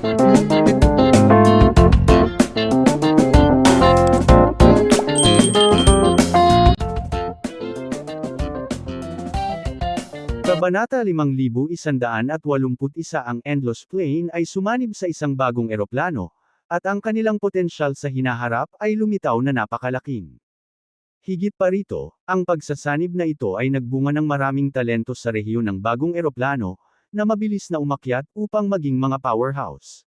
Kabanata 5181. Ang Endless Plane ay sumanib sa isang bagong eroplano, at ang kanilang potensyal sa hinaharap ay lumitaw na napakalaking. Higit pa rito, ang pagsasanib na ito ay nagbunga ng maraming talento sa rehiyon ng bagong eroplano, na mabilis na umakyat upang maging mga powerhouse.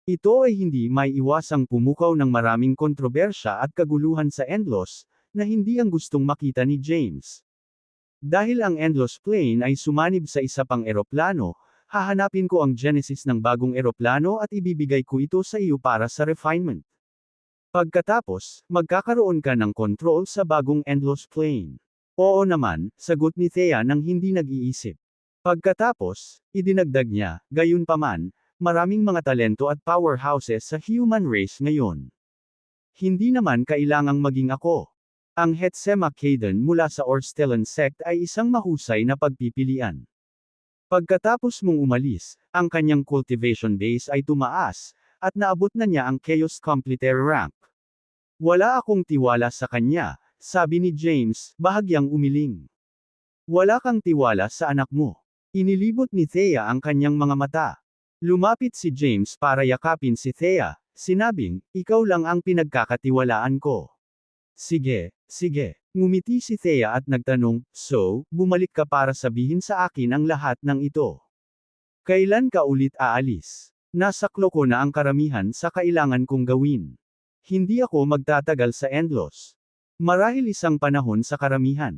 Ito ay hindi may iwasang pumukaw ng maraming kontrobersya at kaguluhan sa Endless, na hindi ang gustong makita ni James. Dahil ang Endless Plane ay sumanib sa isa pang eroplano, hahanapin ko ang genesis ng bagong eroplano at ibibigay ko ito sa iyo para sa refinement. Pagkatapos, magkakaroon ka ng control sa bagong Endless Plane. Oo naman, sagot ni Thea nang hindi nag-iisip. Pagkatapos, idinagdag niya, gayunpaman, maraming mga talento at powerhouses sa human race ngayon. Hindi naman kailangang maging ako. Ang Hetzema Kaden mula sa Orstellan sect ay isang mahusay na pagpipilian. Pagkatapos mong umalis, ang kanyang cultivation base ay tumaas, at naabot na niya ang Chaos Completer rank. Wala akong tiwala sa kanya, sabi ni James, bahagyang umiling. Wala kang tiwala sa anak mo. Inilibot ni Thea ang kanyang mga mata. Lumapit si James para yakapin si Thea, sinabing, ikaw lang ang pinagkakatiwalaan ko. Sige, sige. Ngumiti si Thea at nagtanong, so, bumalik ka para sabihin sa akin ang lahat ng ito. Kailan ka ulit aalis? Nasaklo ko na ang karamihan sa kailangan kong gawin. Hindi ako magtatagal sa Endless. Marahil isang panahon sa karamihan.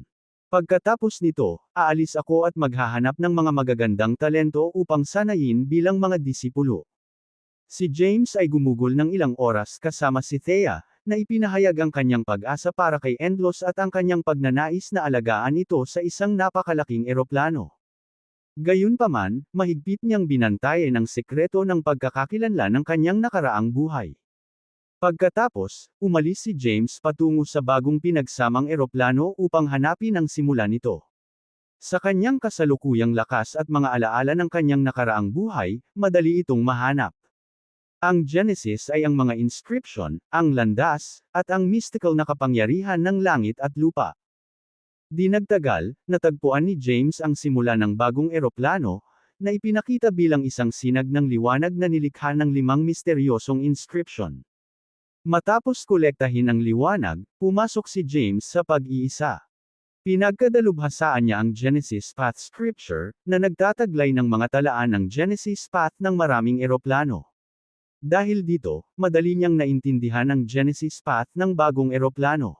Pagkatapos nito, aalis ako at maghahanap ng mga magagandang talento upang sanayin bilang mga disipulo. Si James ay gumugol ng ilang oras kasama si Thea, na ipinahayag ang kanyang pag-asa para kay Endless at ang kanyang pagnanais na alagaan ito sa isang napakalaking eroplano. Gayunpaman, mahigpit niyang binantayan ang sekreto ng pagkakakilanlan ng kanyang nakaraang buhay. Pagkatapos, umalis si James patungo sa bagong pinagsamang eroplano upang hanapin ang simula nito. Sa kanyang kasalukuyang lakas at mga alaala ng kanyang nakaraang buhay, madali itong mahanap. Ang Genesis ay ang mga inscription, ang landas, at ang mystical na kapangyarihan ng langit at lupa. Di nagtagal, natagpuan ni James ang simula ng bagong eroplano, na ipinakita bilang isang sinag ng liwanag na nilikha ng 5 misteryosong inscription. Matapos kolektahin ang liwanag, pumasok si James sa pag-iisa. Pinagkadalubhasaan niya ang Genesis Path Scripture, na nagtataglay ng mga talaan ng Genesis Path ng maraming eroplano. Dahil dito, madali niyang naintindihan ang Genesis Path ng bagong eroplano.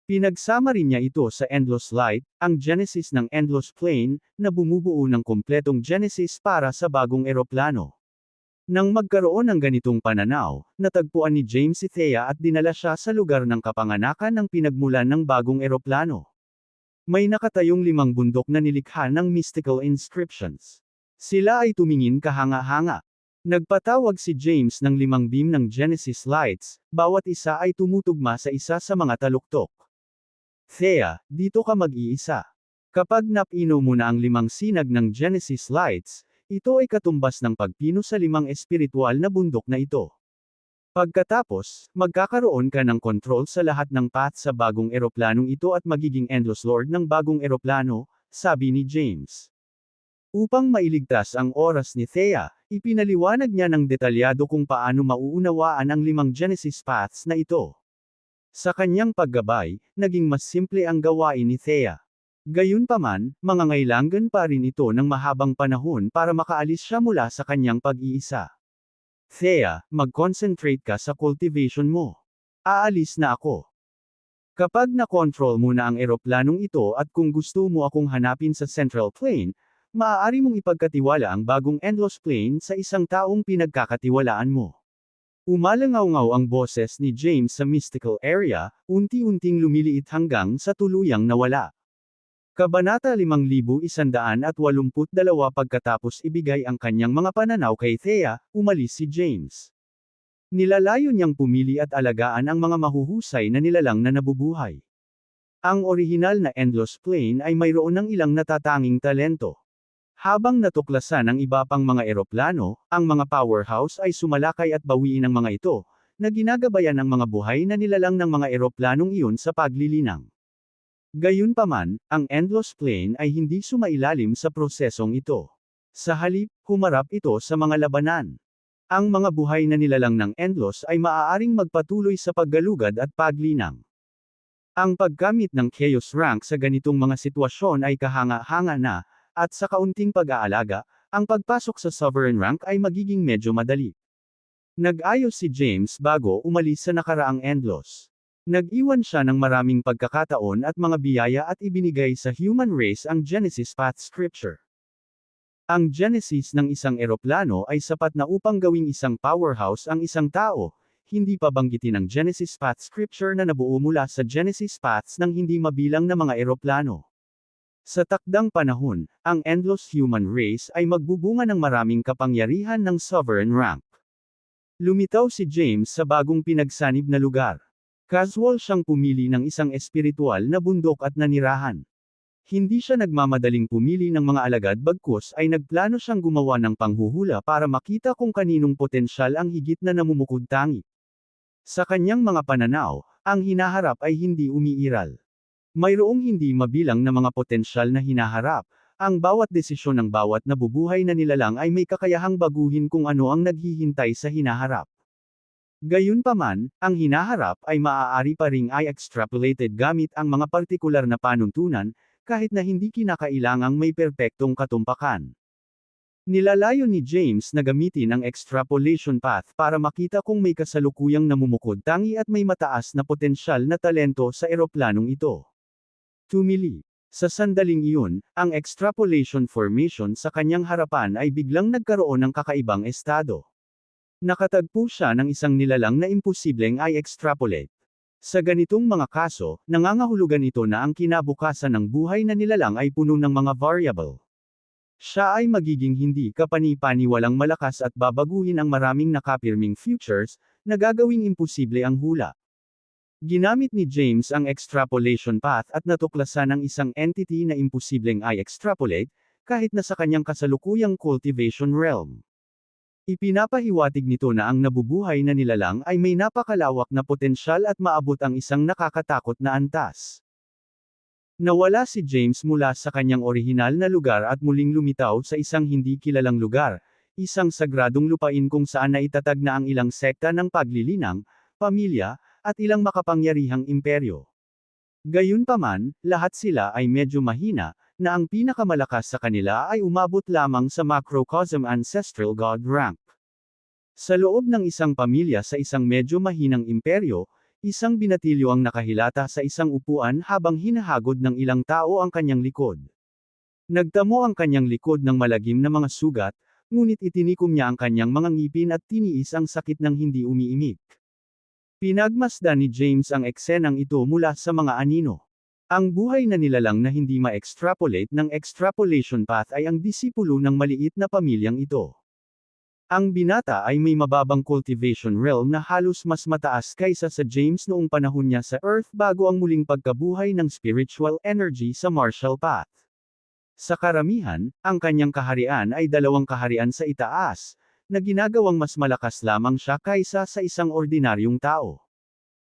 Pinagsama rin niya ito sa Endless Light, ang Genesis ng Endless Plane, na bumubuo ng kumpletong Genesis para sa bagong eroplano. Nang magkaroon ng ganitong pananaw, natagpuan ni James si Thea at dinala siya sa lugar ng kapanganakan ng pinagmulan ng bagong eroplano. May nakatayong 5 bundok na nilikha ng mystical inscriptions. Sila ay tumingin kahanga-hanga. Nagpatawag si James ng 5 beam ng Genesis Lights, bawat isa ay tumutugma sa isa sa mga taluktok. Thea, dito ka mag-iisa. Kapag napino mo na ang 5 sinag ng Genesis Lights, ito ay katumbas ng pagpino sa 5 espiritual na bundok na ito. Pagkatapos, magkakaroon ka ng kontrol sa lahat ng path sa bagong eroplanong ito at magiging Endless Lord ng bagong eroplano, sabi ni James. Upang mailigtas ang oras ni Thea, ipinaliwanag niya ng detalyado kung paano mauunawaan ang 5 Genesis Paths na ito. Sa kanyang paggabay, naging mas simple ang gawain ni Thea. Gayunpaman, mangangailangan pa rin ito ng mahabang panahon para makaalis siya mula sa kanyang pag-iisa. Thea, mag-concentrate ka sa cultivation mo. Aalis na ako. Kapag na-control mo na ang eroplanong ito at kung gusto mo akong hanapin sa Central Plane, maaari mong ipagkatiwala ang bagong Endless Plane sa isang taong pinagkakatiwalaan mo. Umalangaw-ngaw ang boses ni James sa mystical area, unti-unting lumiliit hanggang sa tuluyang nawala. Kabanata 5182. Pagkatapos ibigay ang kanyang mga pananaw kay Thea, umalis si James. Nilalayo niyang pumili at alagaan ang mga mahuhusay na nilalang na nabubuhay. Ang orihinal na Endless Plane ay mayroon ng ilang natatanging talento. Habang natuklasan ng iba pang mga eroplano, ang mga powerhouse ay sumalakay at bawiin ang mga ito, na ginagabayan ang mga buhay na nilalang ng mga eroplanong iyon sa paglilinang. Gayunpaman, ang endless plane ay hindi sumailalim sa prosesong ito. Sa halip, humarap ito sa mga labanan. Ang mga buhay na nilalang ng endless ay maaaring magpatuloy sa paggalugad at paglinang. Ang paggamit ng chaos rank sa ganitong mga sitwasyon ay kahanga-hanga na, at sa kaunting pag-aalaga, ang pagpasok sa sovereign rank ay magiging medyo madali. Nag-ayos si James bago umalis sa nakaraang endless. Nag-iwan siya ng maraming pagkakataon at mga biyaya at ibinigay sa human race ang Genesis Path Scripture. Ang Genesis ng isang eroplano ay sapat na upang gawing isang powerhouse ang isang tao, hindi pa banggitin ang Genesis Path Scripture na nabuo mula sa Genesis Paths ng hindi mabilang na mga eroplano. Sa takdang panahon, ang endless human race ay magbubunga ng maraming kapangyarihan ng sovereign rank. Lumitaw si James sa bagong pinagsanib na lugar. Casual siyang pumili ng isang espiritual na bundok at nanirahan. Hindi siya nagmamadaling pumili ng mga alagad bagkus ay nagplano siyang gumawa ng panghuhula para makita kung kaninong potensyal ang higit na namumukod-tangi. Sa kanyang mga pananaw, ang hinaharap ay hindi umiiral. Mayroong hindi mabilang na mga potensyal na hinaharap, ang bawat desisyon ng bawat nabubuhay na nilalang ay may kakayahang baguhin kung ano ang naghihintay sa hinaharap. Gayunpaman, ang hinaharap ay maaari pa ring ay extrapolated gamit ang mga partikular na panuntunan, kahit na hindi kinakailangang may perpektong katumpakan. Nilalayo ni James na gamitin ang extrapolation path para makita kung may kasalukuyang namumukod-tangi at may mataas na potensyal na talento sa eroplanong ito. Tumili. Sa sandaling iyon, ang extrapolation formation sa kanyang harapan ay biglang nagkaroon ng kakaibang estado. Nakatagpo siya ng isang nilalang na imposibleng i-extrapolate. Sa ganitong mga kaso, nangangahulugan ito na ang kinabukasan ng buhay na nilalang ay puno ng mga variable. Siya ay magiging hindi kapani-paniwalang malakas at babaguhin ang maraming nakapirming futures, na gagawing imposible ang hula. Ginamit ni James ang extrapolation path at natuklasan ang isang entity na imposibleng i-extrapolate, kahit na sa kanyang kasalukuyang cultivation realm. Ipinapahiwatig nito na ang nabubuhay na nilalang ay may napakalawak na potensyal at maabot ang isang nakakatakot na antas. Nawala si James mula sa kanyang orihinal na lugar at muling lumitaw sa isang hindi kilalang lugar, isang sagradong lupain kung saan naitatag na ang ilang sekta ng paglilinang, pamilya, at ilang makapangyarihang imperyo. Gayunpaman, lahat sila ay medyo mahina, na ang pinakamalakas sa kanila ay umabot lamang sa macrocosm ancestral god rank. Sa loob ng isang pamilya sa isang medyo mahinang imperyo, isang binatilyo ang nakahilata sa isang upuan habang hinahagod ng ilang tao ang kanyang likod. Nagtamo ang kanyang likod ng malagim na mga sugat, ngunit itinikom niya ang kanyang mga ngipin at tiniis ang sakit ng hindi umiimik. Pinagmasdan ni James ang eksenang ito mula sa mga anino. Ang buhay na nilalang na hindi ma-extrapolate ng extrapolation path ay ang disipulo ng maliit na pamilyang ito. Ang binata ay may mababang cultivation realm na halos mas mataas kaysa sa James noong panahon niya sa Earth bago ang muling pagkabuhay ng spiritual energy sa martial path. Sa karamihan, ang kanyang kaharian ay dalawang kaharian sa itaas, na ginagawang mas malakas lamang siya kaysa sa isang ordinaryong tao.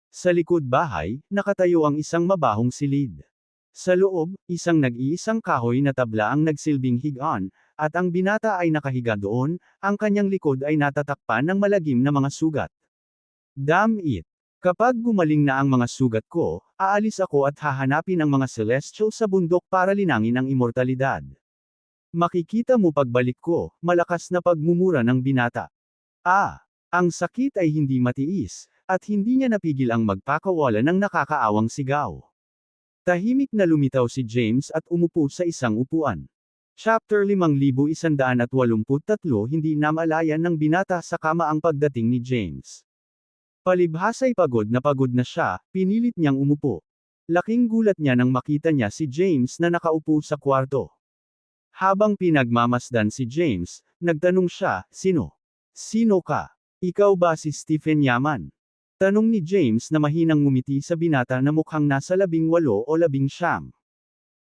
Sa likod bahay, nakatayo ang isang mabahong silid. Sa loob, isang nag-iisang kahoy na tabla ang nagsilbing higaan, at ang binata ay nakahiga doon, ang kanyang likod ay natatakpan ng malagim na mga sugat. Damn it! Kapag gumaling na ang mga sugat ko, aalis ako at hahanapin ang mga celestial sa bundok para linangin ang immortalidad. Makikita mo pagbalik ko, malakas na pagmumura ng binata. Ang sakit ay hindi matiis, at hindi niya napigil ang magpakawala ng nakakaawang sigaw. Tahimik na lumitaw si James at umupo sa isang upuan. Chapter 5183 Hindi namalayan ng binata sa kama ang pagdating ni James. Palibhasa'y pagod na siya, pinilit niyang umupo. Laking gulat niya nang makita niya si James na nakaupo sa kwarto. Habang pinagmamasdan si James, nagtanong siya, "Sino? Sino ka? Ikaw ba si Stephen Yaman?" Tanong ni James na mahinang ngumiti sa binata na mukhang nasa 18 o 19.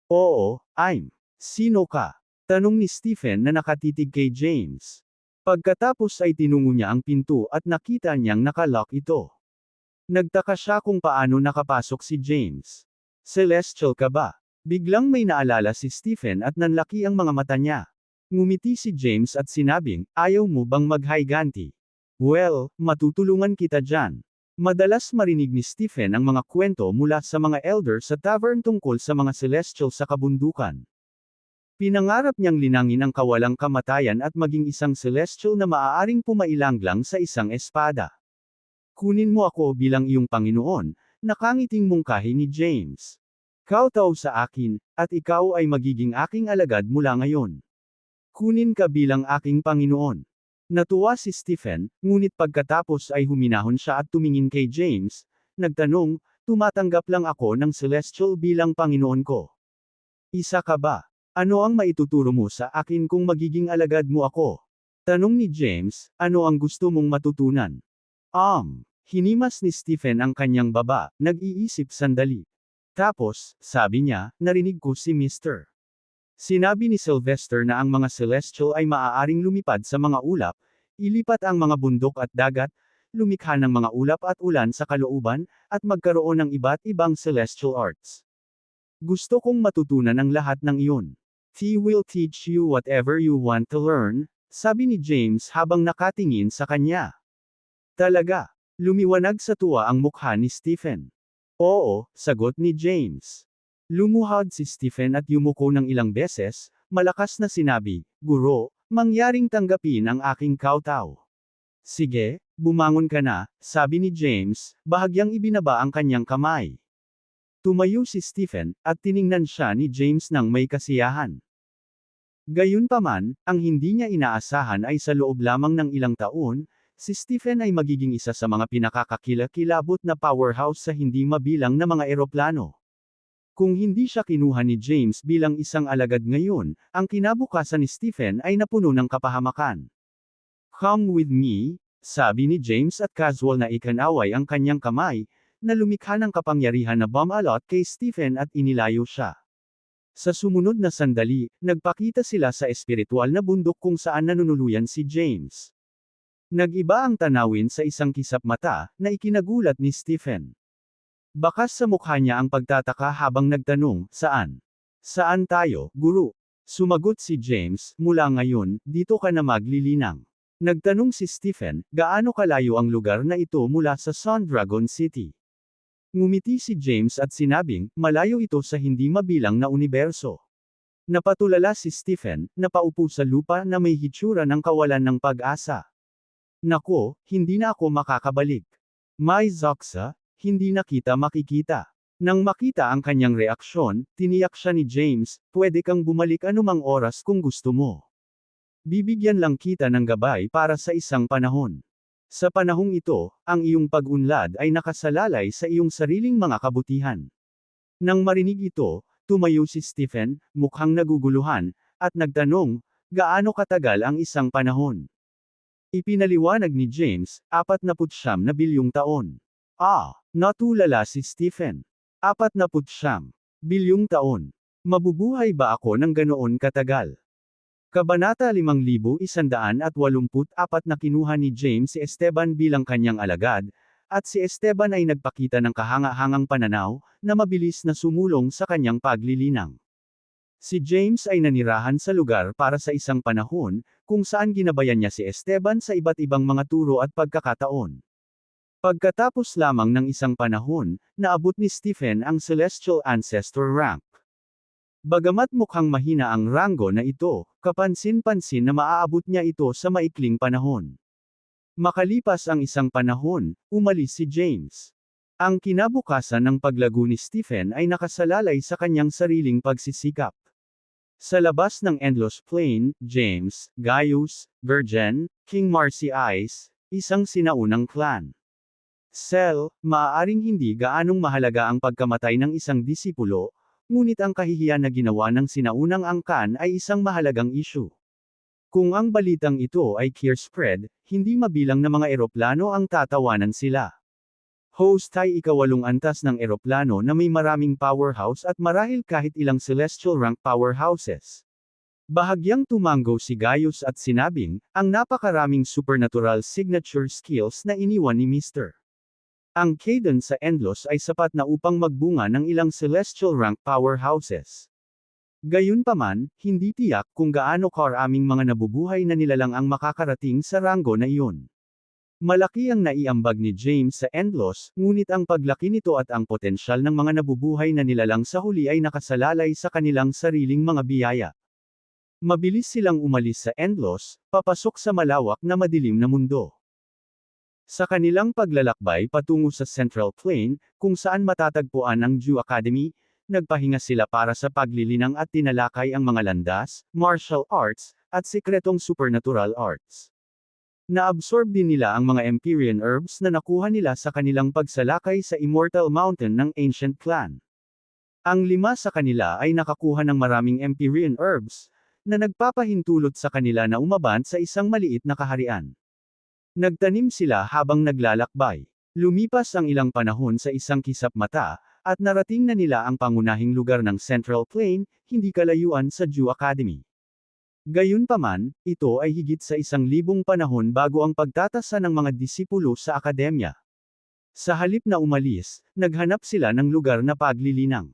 "Oo, I'm. Sino ka?" Tanong ni Stephen na nakatitig kay James. Pagkatapos ay tinungo niya ang pinto at nakita niyang nakalock ito. Nagtaka siya kung paano nakapasok si James. Celestial ka ba? Biglang may naalala si Stephen at nanlaki ang mga mata niya. Ngumiti si James at sinabing, ayaw mo bang mag-higanti? Well, matutulungan kita dyan. Madalas marinig ni Stephen ang mga kwento mula sa mga elder sa tavern tungkol sa mga celestial sa kabundukan. Pinangarap niyang linangin ang kawalang kamatayan at maging isang celestial na maaaring pumailanglang sa isang espada. Kunin mo ako bilang iyong Panginoon, nakangiting mungkahi ni James. Kowtow sa akin, at ikaw ay magiging aking alagad mula ngayon. Kunin ka bilang aking Panginoon. Natuwa si Stephen, ngunit pagkatapos ay huminahon siya at tumingin kay James, nagtanong, tumatanggap lang ako ng celestial bilang Panginoon ko. Isa ka ba? Ano ang maituturo mo sa akin kung magiging alagad mo ako? Tanong ni James, ano ang gusto mong matutunan? Hinimas ni Stephen ang kanyang baba, nag-iisip sandali. Tapos, sabi niya, narinig ko si Mr. Sinabi ni Sylvester na ang mga celestial ay maaaring lumipad sa mga ulap, ilipat ang mga bundok at dagat, lumikha ng mga ulap at ulan sa kalooban, at magkaroon ng iba't ibang celestial arts. Gusto kong matutunan ang lahat ng iyon. He will teach you whatever you want to learn, sabi ni James habang nakatingin sa kanya. Talaga. Lumiwanag sa tuwa ang mukha ni Stephen. Oo, sagot ni James. Lumuhod si Stephen at yumuko ng ilang beses, malakas na sinabi, Guro, mangyaring tanggapin ang aking kowtow. Sige, bumangon ka na, sabi ni James, bahagyang ibinaba ang kanyang kamay. Tumayo si Stephen, at tiningnan siya ni James ng may kasiyahan. Gayunpaman, ang hindi niya inaasahan ay sa loob lamang ng ilang taon, si Stephen ay magiging isa sa mga pinakakakilakilabot na powerhouse sa hindi mabilang na mga eroplano. Kung hindi siya kinuha ni James bilang isang alagad ngayon, ang kinabukasan ni Stephen ay napuno ng kapahamakan. Come with me, sabi ni James at casual na ikanaway ang kanyang kamay, na lumikha ng kapangyarihan na bumalot kay Stephen at inilayo siya. Sa sumunod na sandali, nagpakita sila sa espiritual na bundok kung saan nanunuluyan si James. Nag-iba ang tanawin sa isang kisap mata, na ikinagulat ni Stephen. Bakas sa mukha niya ang pagtataka habang nagtanong, saan? Saan tayo, guro? Sumagot si James, mula ngayon, dito ka na maglilinang. Nagtanong si Stephen, gaano kalayo ang lugar na ito mula sa Sun Dragon City? Ngumiti si James at sinabing, malayo ito sa hindi mabilang na universo. Napatulala si Stephen, napaupo sa lupa na may hitsura ng kawalan ng pag-asa. Nako, hindi na ako makakabalik. May Zoxa, hindi na kita makikita. Nang makita ang kanyang reaksyon, tiniyak siya ni James, pwede kang bumalik anumang oras kung gusto mo. Bibigyan lang kita ng gabay para sa isang panahon. Sa panahong ito, ang iyong pag-unlad ay nakasalalay sa iyong sariling mga kabutihan. Nang marinig ito, tumayo si Stephen, mukhang naguguluhan, at nagtanong, gaano katagal ang isang panahon? Ipinaliwanag ni James, 49 na bilyong taon. Natulala si Stephen. 49 bilyong taon. Mabubuhay ba ako ng ganoon katagal? Kabanata 5184 na kinuha ni James si Esteban bilang kanyang alagad, at si Esteban ay nagpakita ng kahanga-hangang pananaw, na mabilis na sumulong sa kanyang paglilinang. Si James ay nanirahan sa lugar para sa isang panahon, kung saan ginabayan niya si Esteban sa iba't ibang mga turo at pagkakataon. Pagkatapos lamang ng isang panahon, naabot ni Stephen ang Celestial Ancestor rank. Bagamat mukhang mahina ang ranggo na ito, kapansin-pansin na maaabot niya ito sa maikling panahon. Makalipas ang isang panahon, umalis si James. Ang kinabukasan ng paglago ni Stephen ay nakasalalay sa kanyang sariling pagsisikap. Sa labas ng Endless Plain, James, Gaius, Virgin, King Marcy Ice, isang sinaunang clan. Cell, maaaring hindi gaanong mahalaga ang pagkamatay ng isang disipulo, ngunit ang kahihiyan na ginawa ng sinaunang angkan ay isang mahalagang issue. Kung ang balitang ito ay spread, hindi mabilang na mga eroplano ang tatawanan sila. Host ay ikawalong antas ng eroplano na may maraming powerhouse at marahil kahit ilang celestial rank powerhouses. Bahagyang tumango si Gaius at sinabing, ang napakaraming supernatural signature skills na iniwan ni Mr. Ang Kaidan sa Endlos ay sapat na upang magbunga ng ilang celestial rank powerhouses. Gayunpaman, hindi tiyak kung gaano karaming mga nabubuhay na nilalang ang makakarating sa ranggo na iyon. Malaki ang naiambag ni James sa Endlos, ngunit ang paglaki nito at ang potensyal ng mga nabubuhay na nilalang sa huli ay nakasalalay sa kanilang sariling mga biyaya. Mabilis silang umalis sa Endlos, papasok sa malawak na madilim na mundo. Sa kanilang paglalakbay patungo sa Central Plain, kung saan matatagpuan ang Jew Academy, nagpahinga sila para sa paglilinang at tinalakay ang mga landas, martial arts, at sikretong supernatural arts. Naabsorb din nila ang mga Empyrean herbs na nakuha nila sa kanilang pagsalakay sa Immortal Mountain ng Ancient Clan. Ang 5 sa kanila ay nakakuha ng maraming Empyrean herbs, na nagpapahintulot sa kanila na umaban sa isang maliit na kaharian. Nagtanim sila habang naglalakbay. Lumipas ang ilang panahon sa isang kisap mata, at narating na nila ang pangunahing lugar ng Central Plain, hindi kalayuan sa Jew Academy. Gayunpaman, ito ay higit sa 1,000 panahon bago ang pagtatasa ng mga disipulo sa akademya. Sa halip na umalis, naghanap sila ng lugar na paglilinang.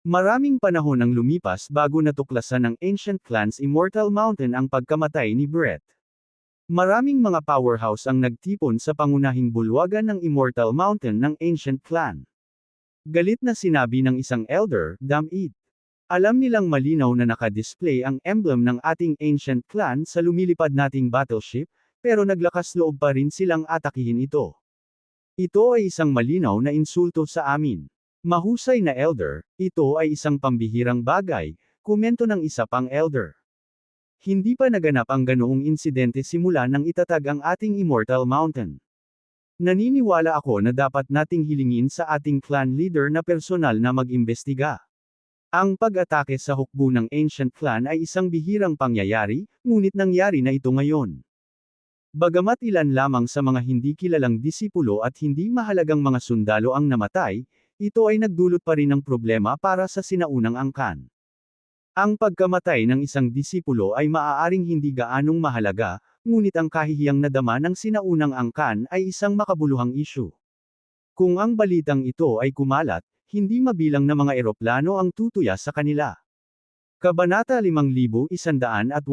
Maraming panahon ang lumipas bago natuklasan ng Ancient Clan's Immortal Mountain ang pagkamatay ni Brett. Maraming mga powerhouse ang nagtipon sa pangunahing bulwagan ng Immortal Mountain ng Ancient Clan. Galit na sinabi ng isang elder, Damn-it. Alam nilang malinaw na naka-display ang emblem ng ating Ancient Clan sa lumilipad nating battleship, pero naglakas loob pa rin silang atakihin ito. Ito ay isang malinaw na insulto sa amin. Mahusay na elder, ito ay isang pambihirang bagay, komento ng isa pang elder. Hindi pa naganap ang ganoong insidente simula nang itatag ang ating Immortal Mountain. Naniniwala ako na dapat nating hilingin sa ating clan leader na personal na mag-imbestiga. Ang pag-atake sa hukbo ng Ancient Clan ay isang bihirang pangyayari, ngunit nangyari na ito ngayon. Bagamat ilan lamang sa mga hindi kilalang disipulo at hindi mahalagang mga sundalo ang namatay, ito ay nagdulot pa rin ng problema para sa sinaunang angkan. Ang pagkamatay ng isang disipulo ay maaaring hindi gaanong mahalaga, ngunit ang kahihiyang nadama ng sinaunang angkan ay isang makabuluhang isyu. Kung ang balitang ito ay kumalat, hindi mabilang na mga eroplano ang tutuya sa kanila. Kabanata 5185,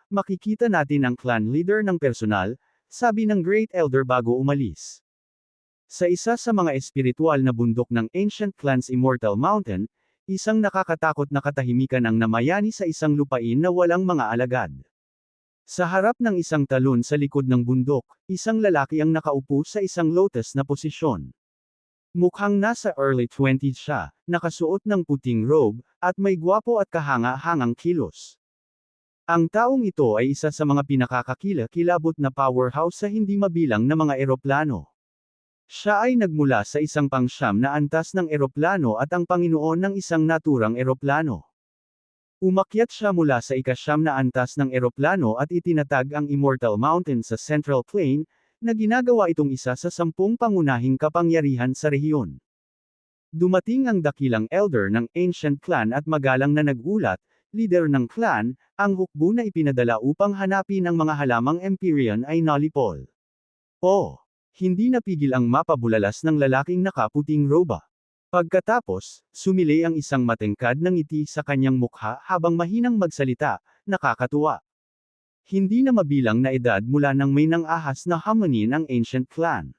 makikita natin ang clan leader ng personal, sabi ng Great Elder bago umalis. Sa isa sa mga espiritual na bundok ng Ancient Clan's Immortal Mountain, isang nakakatakot na katahimikan ang namayani sa isang lupain na walang mga alagad. Sa harap ng isang talon sa likod ng bundok, isang lalaki ang nakaupo sa isang lotus na posisyon. Mukhang nasa early 20s siya, nakasuot ng puting robe, at may gwapo at kahanga-hangang kilos. Ang taong ito ay isa sa mga pinakakakilabot na powerhouse sa hindi mabilang na mga eroplano. Siya ay nagmula sa isang pang-9 na antas ng eroplano at ang Panginoon ng isang naturang eroplano. Umakyat siya mula sa ika-9 na antas ng eroplano at itinatag ang Immortal Mountain sa Central Plain, na ginagawa itong isa sa 10 pangunahing kapangyarihan sa rehiyon. Dumating ang dakilang elder ng Ancient Clan at magalang na nagulat, leader ng clan, ang hukbo na ipinadala upang hanapin ang mga halamang Empyrean ay Nalipol. Oh! Hindi napigil ang mapabulalas ng lalaking nakaputing roba. Pagkatapos, sumili ang isang matengkad na ngiti sa kanyang mukha habang mahinang magsalita, nakakatuwa. Hindi na mabilang na edad mula nang may nang-ahas na hamunin ang Ancient Clan.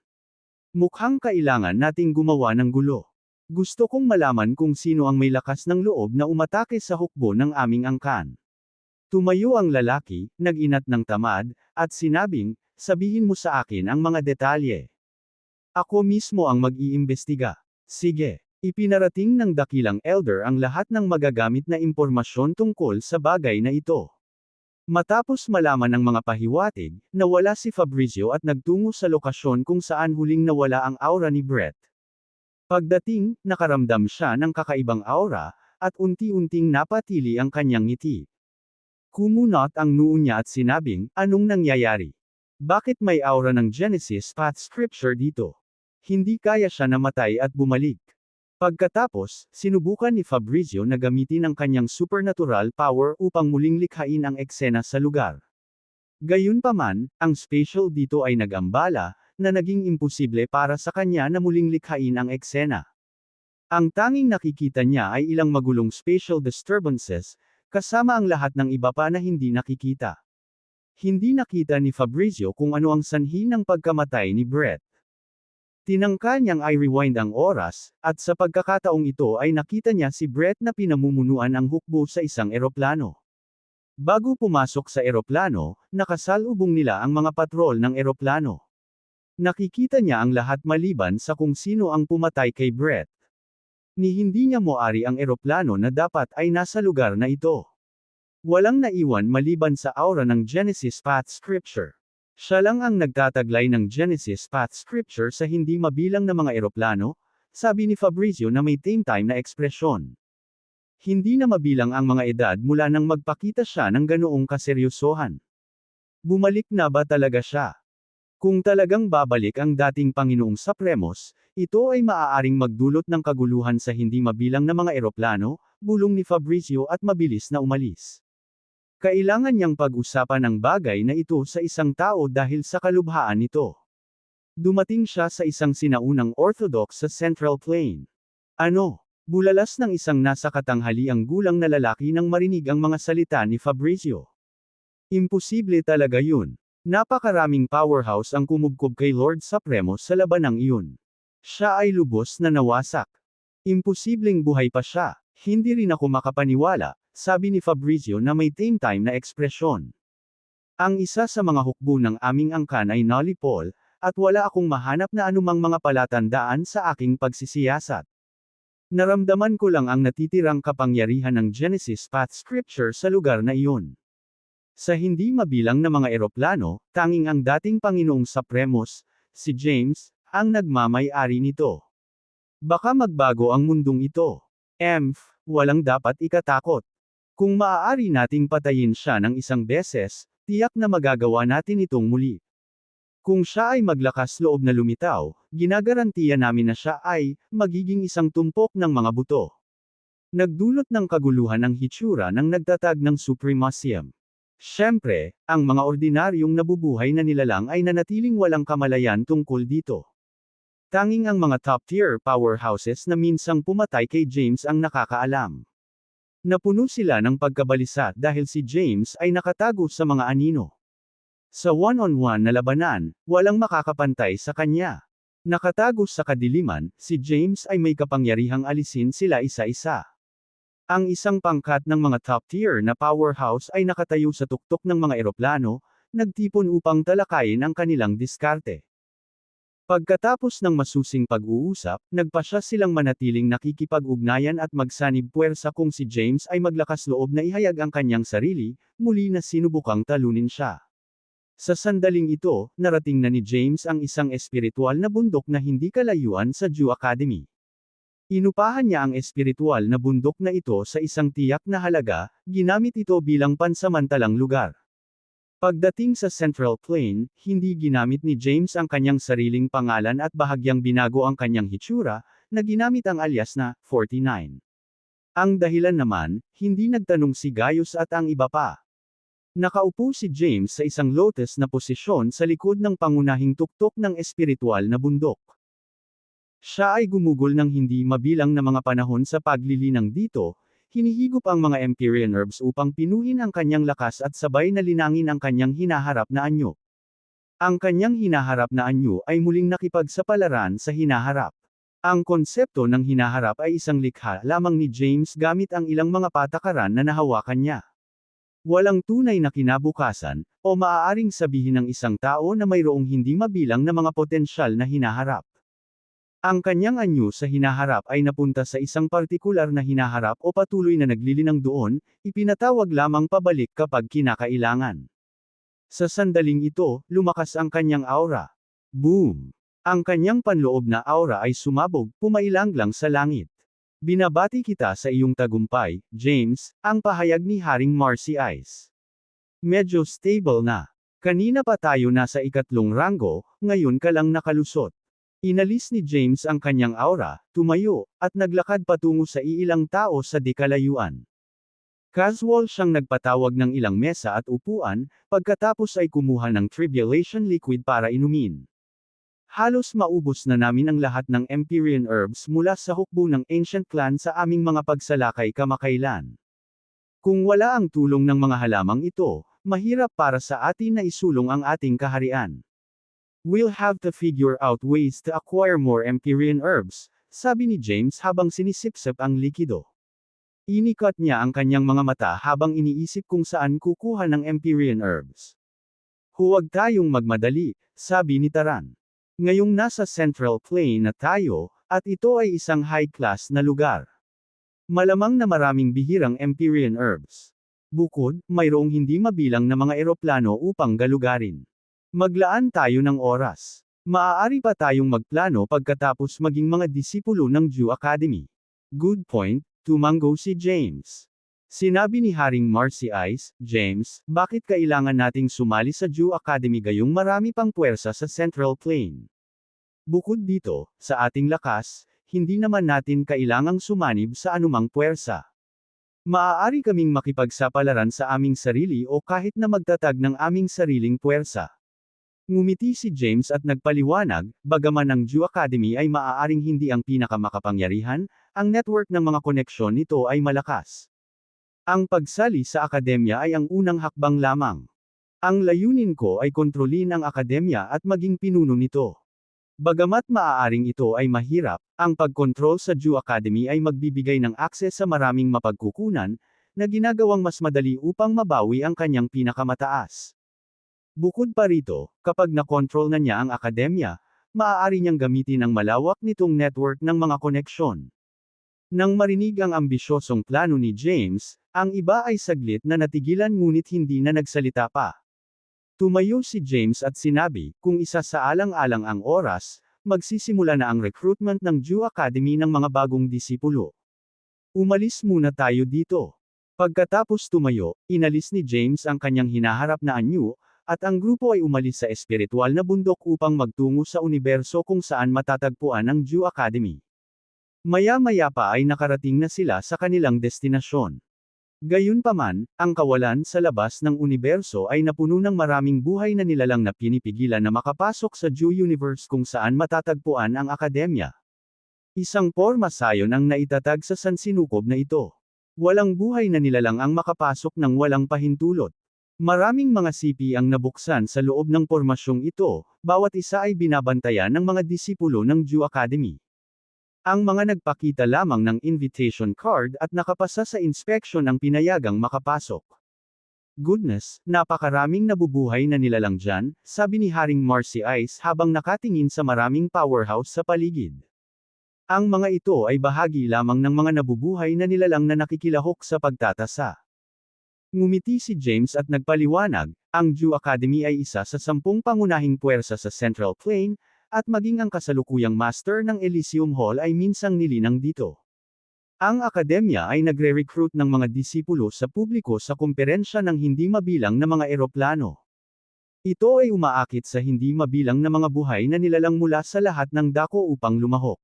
Mukhang kailangan nating gumawa ng gulo. Gusto kong malaman kung sino ang may lakas ng loob na umatake sa hukbo ng aming angkan. Tumayo ang lalaki, nag-inat ng tamad, at sinabing, sabihin mo sa akin ang mga detalye. Ako mismo ang mag-iimbestiga. Sige. Ipinarating ng dakilang elder ang lahat ng magagamit na impormasyon tungkol sa bagay na ito. Matapos malaman ng mga pahiwatig, nawala si Fabrizio at nagtungo sa lokasyon kung saan huling nawala ang aura ni Brett. Pagdating, nakaramdam siya ng kakaibang aura, at unti-unting napatili ang kanyang ngiti. Kumunot ang noo niya at sinabing, anong nangyayari? Bakit may aura ng Genesis Path Scripture dito? Hindi kaya siya namatay at bumalik. Pagkatapos, sinubukan ni Fabrizio na gamitin ang kanyang supernatural power upang muling likhain ang eksena sa lugar. Gayunpaman, ang spatial dito ay nag-ambala, na naging imposible para sa kanya na muling likhain ang eksena. Ang tanging nakikita niya ay ilang magulong spatial disturbances, kasama ang lahat ng iba pa na hindi nakikita. Hindi nakita ni Fabrizio kung ano ang sanhi ng pagkamatay ni Brett. Tinangka niyang i-rewind ang oras, at sa pagkakataong ito ay nakita niya si Brett na pinamumunuan ang hukbo sa isang eroplano. Bago pumasok sa eroplano, nakasalubong nila ang mga patrol ng eroplano. Nakikita niya ang lahat maliban sa kung sino ang pumatay kay Brett. Ni hindi niya moari ang eroplano na dapat ay nasa lugar na ito. Walang naiwan maliban sa aura ng Genesis Path Scripture. Siya lang ang nagtataglay ng Genesis Path Scripture sa hindi mabilang na mga eroplano, sabi ni Fabrizio na may time na ekspresyon. Hindi na mabilang ang mga edad mula nang magpakita siya ng ganoong kaseryosohan. Bumalik na ba talaga siya? Kung talagang babalik ang dating Panginoong Supremos, ito ay maaaring magdulot ng kaguluhan sa hindi mabilang na mga eroplano, bulong ni Fabrizio at mabilis na umalis. Kailangan niyang pag-usapan ang bagay na ito sa isang tao dahil sa kalubhaan nito. Dumating siya sa isang sinaunang Orthodox sa Central Plain. Ano? Bulalas ng isang nasa katanghaliang gulang na lalaki nang marinig ang mga salita ni Fabrizio. Imposible talaga yun. Napakaraming powerhouse ang kumubkob kay Lord Supremo sa labanang iyon. Siya ay lubos na nawasak. Imposibleng buhay pa siya. Hindi rin ako makapaniwala, sabi ni Fabrizio na may time na ekspresyon. Ang isa sa mga hukbo ng aming angkan ay Nolly Paul, at wala akong mahanap na anumang mga palatandaan sa aking pagsisiyasat. Naramdaman ko lang ang natitirang kapangyarihan ng Genesis Path Scripture sa lugar na iyon. Sa hindi mabilang na mga eroplano, tanging ang dating Panginoong Supremos, si James, ang nagmamay-ari nito. Baka magbago ang mundong ito. Walang dapat ikatakot. Kung maaari nating patayin siya ng isang beses, tiyak na magagawa natin itong muli. Kung siya ay maglakas loob na lumitaw, ginagarantiya namin na siya ay magiging isang tumpok ng mga buto. Nagdulot ng kaguluhan ang hitsura ng nagtatag ng Supremacium. Siyempre, ang mga ordinaryong nabubuhay na nilalang ay nanatiling walang kamalayan tungkol dito. Tanging ang mga top-tier powerhouses na minsang pumatay kay James ang nakakaalam. Napuno sila ng pagkabalisa dahil si James ay nakatago sa mga anino. Sa one-on-one na labanan, walang makakapantay sa kanya. Nakatago sa kadiliman, si James ay may kapangyarihang alisin sila isa-isa. Ang isang pangkat ng mga top-tier na powerhouse ay nakatayo sa tuktok ng mga eroplano, nagtipon upang talakayin ang kanilang diskarte. Pagkatapos ng masusing pag-uusap, nagpasya silang manatiling nakikipag-ugnayan at magsanib puwersa kung si James ay maglakas loob na ihayag ang kanyang sarili, muli na sinubukang talunin siya. Sa sandaling ito, narating na ni James ang isang espiritual na bundok na hindi kalayuan sa Jew Academy. Inupahan niya ang espiritual na bundok na ito sa isang tiyak na halaga, ginamit ito bilang pansamantalang lugar. Pagdating sa Central Plain, hindi ginamit ni James ang kanyang sariling pangalan at bahagyang binago ang kanyang hitsura, na ginamit ang alias na 49. Ang dahilan naman, hindi nagtanong si Gaius at ang iba pa. Nakaupo si James sa isang lotus na posisyon sa likod ng pangunahing tuktok ng espiritual na bundok. Siya ay gumugol ng hindi mabilang na mga panahon sa paglilinang dito, hinihigop ang mga Empyrean herbs upang pinuhin ang kanyang lakas at sabay na linangin ang kanyang hinaharap na anyo. Ang kanyang hinaharap na anyo ay muling nakipagsapalaran sa hinaharap. Ang konsepto ng hinaharap ay isang likha lamang ni James gamit ang ilang mga patakaran na nahawakan niya. Walang tunay na kinabukasan, o maaaring sabihin ng isang tao na mayroong hindi mabilang na mga potensyal na hinaharap. Ang kanyang anyo sa hinaharap ay napunta sa isang partikular na hinaharap o patuloy na naglilinang doon, ipinatawag lamang pabalik kapag kinakailangan. Sa sandaling ito, lumakas ang kanyang aura. Boom! Ang kanyang panloob na aura ay sumabog, pumailanglang sa langit. Binabati kita sa iyong tagumpay, James, ang pahayag ni Haring Marcy Ice. Medyo stable na. Kanina pa tayo nasa ikatlong ranggo, ngayon ka lang nakalusot. Inalis ni James ang kanyang aura, tumayo, at naglakad patungo sa iilang tao sa dikalayuan. Casual siyang nagpatawag ng ilang mesa at upuan, pagkatapos ay kumuha ng tribulation liquid para inumin. Halos maubos na namin ang lahat ng Empyrean herbs mula sa hukbo ng Ancient Clan sa aming mga pagsalakay kamakailan. Kung wala ang tulong ng mga halamang ito, mahirap para sa atin na isulong ang ating kaharian. We'll have to figure out ways to acquire more Empyrean herbs, sabi ni James habang sinisipsip ang likido. Inikot niya ang kanyang mga mata habang iniisip kung saan kukuha ng Empyrean herbs. Huwag tayong magmadali, sabi ni Taran. Ngayong nasa Central Plain na tayo, at ito ay isang high-class na lugar. Malamang na maraming bihirang Empyrean herbs. Bukod, mayroong hindi mabilang na mga eroplano upang galugarin. Maglaan tayo ng oras. Maaari pa tayong magplano pagkatapos maging mga disipulo ng Jew Academy. Good point, tumanggo si James. Sinabi ni Haring Marcy Ice, James, bakit kailangan nating sumali sa Jew Academy gayong marami pang puwersa sa Central Plain? Bukod dito, sa ating lakas, hindi naman natin kailangang sumanib sa anumang puwersa. Maaari kaming makipagsapalaran sa aming sarili o kahit na magtatag ng aming sariling puwersa. Ngumiti si James at nagpaliwanag, bagaman ang Jew Academy ay maaaring hindi ang pinakamakapangyarihan, ang network ng mga koneksyon nito ay malakas. Ang pagsali sa akademya ay ang unang hakbang lamang. Ang layunin ko ay kontrolin ang akademya at maging pinuno nito. Bagamat maaaring ito ay mahirap, ang pagkontrol sa Jew Academy ay magbibigay ng akses sa maraming mapagkukunan, na ginagawang mas madali upang mabawi ang kanyang pinakamataas. Bukod pa rito, kapag nakontrol na niya ang akademya, maaari niyang gamitin ang malawak nitong network ng mga koneksyon. Nang marinig ang ambisyosong plano ni James, ang iba ay saglit na natigilan ngunit hindi na nagsalita pa. Tumayo si James at sinabi, kung isa sa alang-alang ang oras, magsisimula na ang recruitment ng Jew Academy ng mga bagong disipulo. Umalis muna tayo dito. Pagkatapos tumayo, inalis ni James ang kanyang hinaharap na anyo, at ang grupo ay umalis sa espiritual na bundok upang magtungo sa universo kung saan matatagpuan ang Jew Academy. Maya-maya pa ay nakarating na sila sa kanilang destinasyon. Gayunpaman, ang kawalan sa labas ng universo ay napuno ng maraming buhay na nilalang na pinipigilan na makapasok sa Jew Universe kung saan matatagpuan ang akademya. Isang porma sayon ang naitatag sa sansinukob na ito. Walang buhay na nilalang ang makapasok ng walang pahintulot. Maraming mga sipi ang nabuksan sa loob ng pormasyong ito, bawat isa ay binabantayan ng mga disipulo ng Jew Academy. Ang mga nagpakita lamang ng invitation card at nakapasa sa inspection ang pinayagang makapasok. Goodness, napakaraming nabubuhay na nilalang dyan, sabi ni Haring Marcy Ice habang nakatingin sa maraming powerhouse sa paligid. Ang mga ito ay bahagi lamang ng mga nabubuhay na nilalang na nakikilahok sa pagtatasa. Ngumiti si James at nagpaliwanag, ang Jew Academy ay isa sa 10 pangunahing puwersa sa Central Plain, at maging ang kasalukuyang master ng Elysium Hall ay minsang nilinang dito. Ang akademya ay nagre-recruit ng mga disipulo sa publiko sa kumperensya ng hindi mabilang na mga eroplano. Ito ay umaakit sa hindi mabilang na mga buhay na nilalang mula sa lahat ng dako upang lumahok.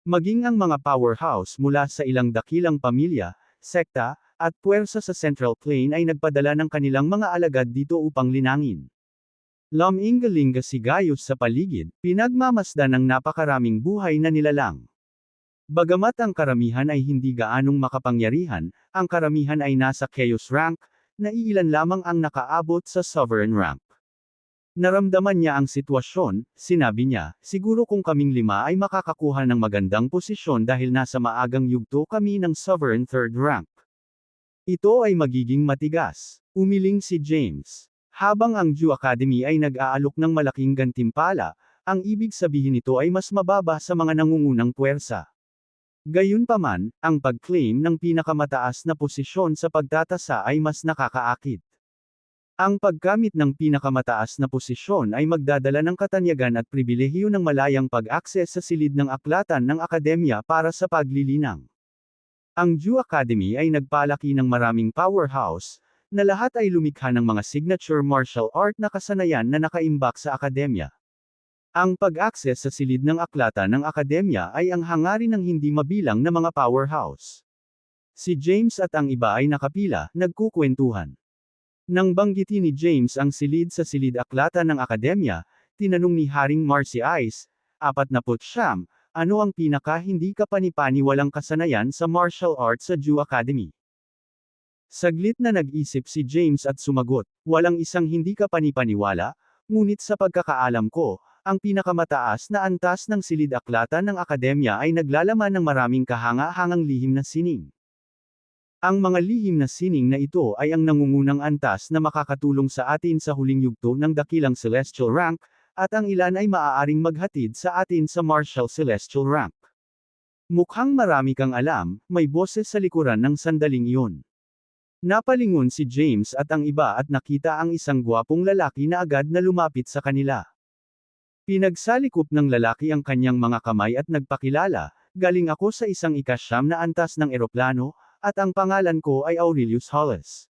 Maging ang mga powerhouse mula sa ilang dakilang pamilya, sekta, at puwersa sa Central Plain ay nagpadala ng kanilang mga alagad dito upang linangin. Lumingalinga si Gaius sa paligid, pinagmamasdan ng napakaraming buhay na nilalang. Bagamat ang karamihan ay hindi gaanong makapangyarihan, ang karamihan ay nasa Chaos rank, na iilan lamang ang nakaabot sa Sovereign rank. Naramdaman niya ang sitwasyon, sinabi niya, siguro kung kaming 5 ay makakakuha ng magandang posisyon dahil nasa maagang yugto kami ng Sovereign 3rd rank. Ito ay magiging matigas. Umiling si James. Habang ang Jew Academy ay nag-aalok ng malaking gantimpala, ang ibig sabihin nito ay mas mababa sa mga nangungunang puwersa. Gayunpaman, ang pag-claim ng pinakamataas na posisyon sa pagtatasa ay mas nakakaakit. Ang pagkamit ng pinakamataas na posisyon ay magdadala ng katanyagan at pribilehiyo ng malayang pag-akses sa silid ng aklatan ng akademya para sa paglilinang. Ang Jew Academy ay nagpalaki ng maraming powerhouse, na lahat ay lumikha ng mga signature martial art na kasanayan na nakaimbak sa akademya. Ang pag-access sa silid ng aklata ng akademya ay ang hangarin ng hindi mabilang na mga powerhouse. Si James at ang iba ay nakapila, nagkukwentuhan. Nang banggitin ni James ang silid sa silid aklata ng akademya, tinanong ni Haring Marcy Ice, 49, ano ang pinaka hindi kapanipaniwalang kasanayan sa martial arts sa Jew Academy? Saglit na nag-isip si James at sumagot, walang isang hindi kapanipaniwala, ngunit sa pagkakaalam ko, ang pinakamataas na antas ng silid aklata ng akademya ay naglalaman ng maraming kahanga-hangang lihim na sining. Ang mga lihim na sining na ito ay ang nangungunang antas na makakatulong sa atin sa huling yugto ng dakilang celestial rank, at ang ilan ay maaaring maghatid sa atin sa martial celestial rank. Mukhang marami kang alam, may boses sa likuran ng sandaling iyon. Napalingon si James at ang iba at nakita ang isang gwapong lalaki na agad na lumapit sa kanila. Pinagsalikop ng lalaki ang kanyang mga kamay at nagpakilala, galing ako sa isang ika-9 na antas ng eroplano, at ang pangalan ko ay Aurelius Hollis.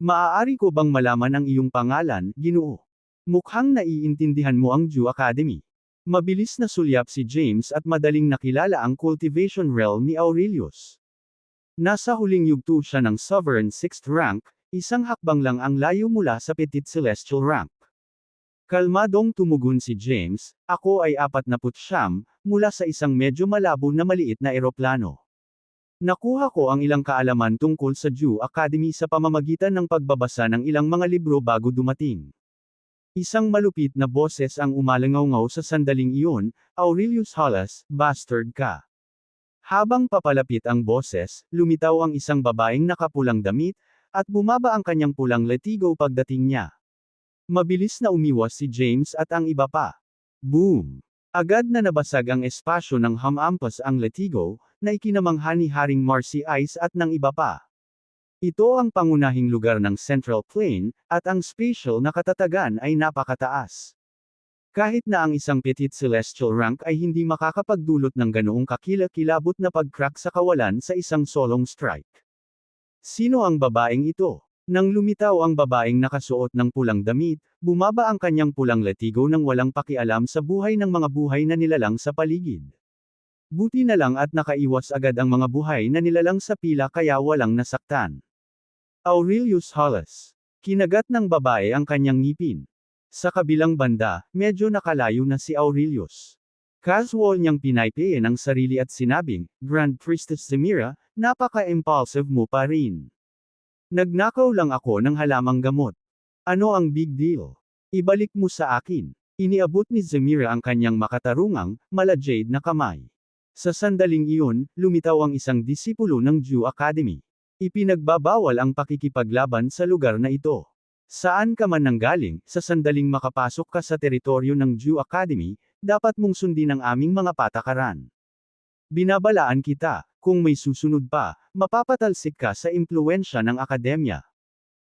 Maaari ko bang malaman ang iyong pangalan, Ginoo? Mukhang naiintindihan mo ang Jew Academy. Mabilis na sulyap si James at madaling nakilala ang cultivation realm ni Aurelius. Nasa huling yugto siya ng Sovereign 6th rank, isang hakbang lang ang layo mula sa Petit Celestial rank. Kalmadong tumugon si James, ako ay 49, mula sa isang medyo malabo na maliit na eroplano. Nakuha ko ang ilang kaalaman tungkol sa Jew Academy sa pamamagitan ng pagbabasa ng ilang mga libro bago dumating. Isang malupit na boses ang umalangaw-ngaw sa sandaling iyon, Aurelius Hollis, bastard ka. Habang papalapit ang boses, lumitaw ang isang babaeng nakapulang damit, at bumaba ang kanyang pulang letigo pagdating niya. Mabilis na umiwas si James at ang iba pa. Boom! Agad na nabasag ang espasyo ng hamampas ang letigo, na ikinamangha ni Haring Marcy Ice at ng iba pa. Ito ang pangunahing lugar ng Central Plain, at ang spatial na katatagan ay napakataas. Kahit na ang isang Petit Celestial rank ay hindi makakapagdulot ng ganoong kakilakilabot na pag-crack sa kawalan sa isang solong strike. Sino ang babaeng ito? Nang lumitaw ang babaeng nakasuot ng pulang damit, bumaba ang kanyang pulang letigo nang walang pakialam sa buhay ng mga buhay na nilalang sa paligid. Buti na lang at nakaiwas agad ang mga buhay na nilalang sa pila kaya walang nasaktan. Aurelius Hollis. Kinagat ng babae ang kanyang ngipin. Sa kabilang banda, medyo nakalayo na si Aurelius. Casual niyang pinaypayin ang sarili at sinabing, Grand Priestess Zemira, napaka-impulsive mo pa rin. Nagnakaw lang ako ng halamang gamot. Ano ang big deal? Ibalik mo sa akin. Iniabot ni Zemira ang kanyang makatarungang, mala-jade na kamay. Sa sandaling iyon, lumitaw ang isang disipulo ng Jew Academy. Ipinagbabawal ang pakikipaglaban sa lugar na ito. Saan ka man nanggaling, sa sandaling makapasok ka sa teritoryo ng Jew Academy, dapat mong sundin ang aming mga patakaran. Binabalaan kita, kung may susunod pa, mapapatalsik ka sa impluwensya ng akademya.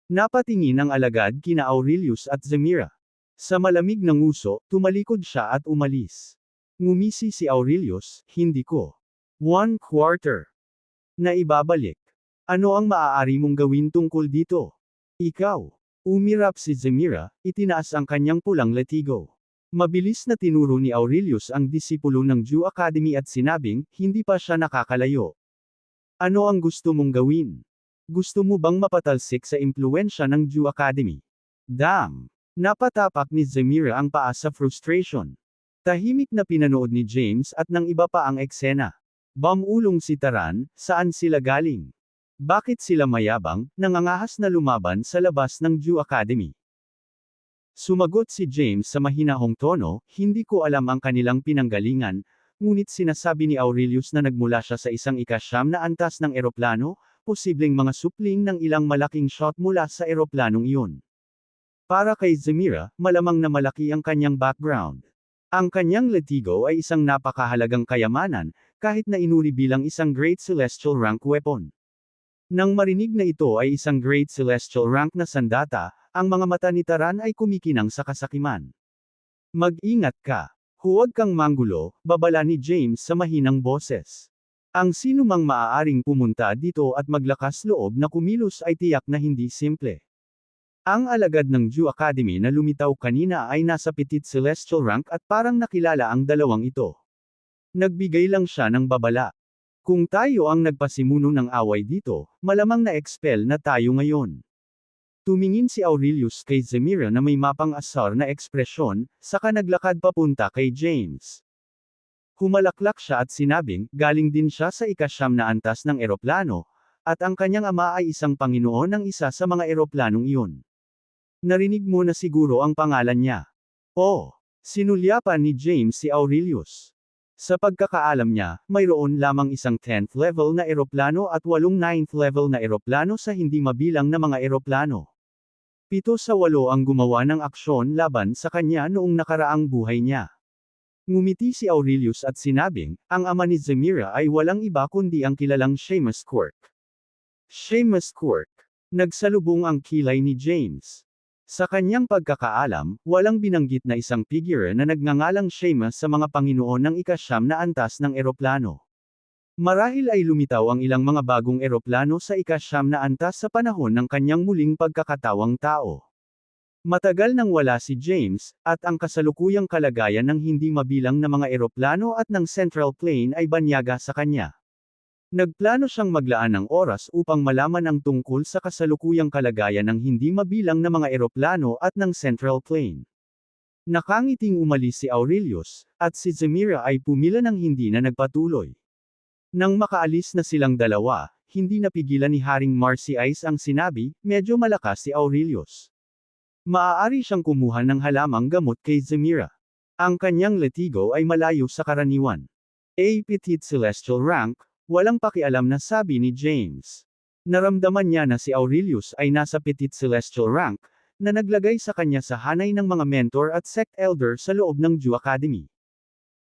Napatingin ang alagad kina Aurelius at Zemira. Sa malamig na nguso, tumalikod siya at umalis. Ngumisi si Aurelius, hindi ko. 1/4. Na ibabalik. Ano ang maaari mong gawin tungkol dito? Ikaw. Umirap si Zemira, itinaas ang kanyang pulang letigo. Mabilis na tinuro ni Aurelius ang disipulo ng Jew Academy at sinabing, hindi pa siya nakakalayo. Ano ang gusto mong gawin? Gusto mo bang mapatalsik sa impluwensya ng Jew Academy? Damn! Napatapak ni Zemira ang paa sa frustration. Tahimik na pinanood ni James at ng iba pa ang eksena. Bamulong si Taran, saan sila galing? Bakit sila mayabang, nangangahas na lumaban sa labas ng Jew Academy? Sumagot si James sa mahinahong tono, hindi ko alam ang kanilang pinanggalingan, ngunit sinasabi ni Aurelius na nagmula siya sa isang ika-9 na antas ng eroplano, posibleng mga supling ng ilang malaking shot mula sa eroplanong iyon. Para kay Zemira, malamang na malaki ang kanyang background. Ang kanyang letigo ay isang napakahalagang kayamanan, kahit na inuri bilang isang Great Celestial Rank weapon. Nang marinig na ito ay isang Great Celestial Rank na sandata, ang mga mata ni Taran ay kumikinang sa kasakiman. Mag-ingat ka. Huwag kang manggulo, babala ni James sa mahinang boses. Ang sinumang maaaring pumunta dito at maglakas loob na kumilos ay tiyak na hindi simple. Ang alagad ng Jew Academy na lumitaw kanina ay nasa Petit Celestial rank at parang nakilala ang dalawang ito. Nagbigay lang siya ng babala. Kung tayo ang nagpasimuno ng away dito, malamang na-expel na tayo ngayon. Tumingin si Aurelius kay Zemira na may mapang-asar na ekspresyon, saka naglakad papunta kay James. Humalaklak siya at sinabing, galing din siya sa ika-9 na antas ng eroplano, at ang kanyang ama ay isang Panginoon ng isa sa mga eroplanong iyon. Narinig mo na siguro ang pangalan niya. Oh, sinulyapan ni James si Aurelius. Sa pagkakaalam niya, mayroon lamang isang 10th level na eroplano at 8 9th level na eroplano sa hindi mabilang na mga eroplano. 7 sa 8 ang gumawa ng aksyon laban sa kanya noong nakaraang buhay niya. Ngumiti si Aurelius at sinabing, ang ama ni Zemira ay walang iba kundi ang kilalang Seamus Quirk. Seamus Quirk. Nagsalubong ang kilay ni James. Sa kanyang pagkakaalam, walang binanggit na isang figure na nagngangalang Seamus sa mga Panginoon ng ika-9 na antas ng eroplano. Marahil ay lumitaw ang ilang mga bagong eroplano sa ika-9 na antas sa panahon ng kanyang muling pagkakatawang tao. Matagal nang wala si James, at ang kasalukuyang kalagayan ng hindi mabilang na mga eroplano at ng Central Plane ay banyaga sa kanya. Nagplano siyang maglaan ng oras upang malaman ang tungkol sa kasalukuyang kalagayan ng hindi mabilang na mga eroplano at ng Central Plane. Nakangiting umalis si Aurelius, at si Zemira ay pumila ng hindi na nagpatuloy. Nang makaalis na silang dalawa, hindi napigilan ni Haring Marcy Ice ang sinabi, medyo malakas si Aurelius. Maaari siyang kumuha ng halamang gamot kay Zemira. Ang kanyang letigo ay malayo sa karaniwan. A Petit Celestial rank, walang pakialam na sabi ni James. Naramdaman niya na si Aurelius ay nasa Petit Celestial rank, na naglagay sa kanya sa hanay ng mga mentor at sect elder sa loob ng Jew Academy.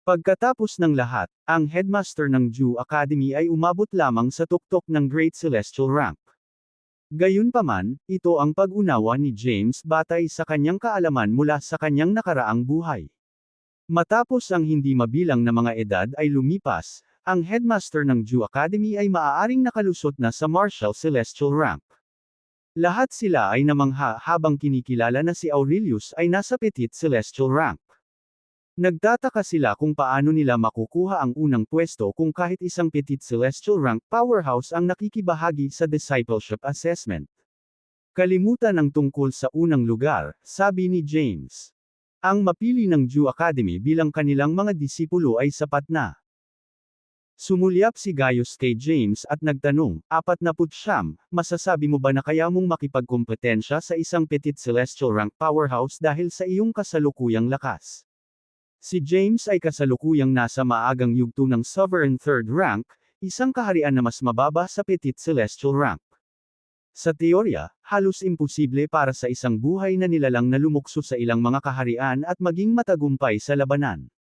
Pagkatapos ng lahat, ang headmaster ng Jew Academy ay umabot lamang sa tuktok ng Great Celestial rank. Gayunpaman, ito ang pag-unawa ni James batay sa kanyang kaalaman mula sa kanyang nakaraang buhay. Matapos ang hindi mabilang na mga edad ay lumipas, ang headmaster ng Jew Academy ay maaaring nakalusot na sa Martial Celestial rank. Lahat sila ay namangha habang kinikilala na si Aurelius ay nasa Petit Celestial rank. Nagtataka sila kung paano nila makukuha ang unang pwesto kung kahit isang Petit Celestial rank powerhouse ang nakikibahagi sa discipleship assessment. Kalimutan ang tungkol sa unang lugar, sabi ni James. Ang mapili ng Jew Academy bilang kanilang mga disipulo ay sapat na. Sumulyap si Gaius kay James at nagtanong, 49, masasabi mo ba na kaya mong makipagkompetensya sa isang Petit Celestial rank powerhouse dahil sa iyong kasalukuyang lakas? Si James ay kasalukuyang nasa maagang yugto ng Sovereign Third rank, isang kaharian na mas mababa sa Petit Celestial rank. Sa teorya, halos imposible para sa isang buhay na nilalang na lumukso sa ilang mga kaharian at maging matagumpay sa labanan.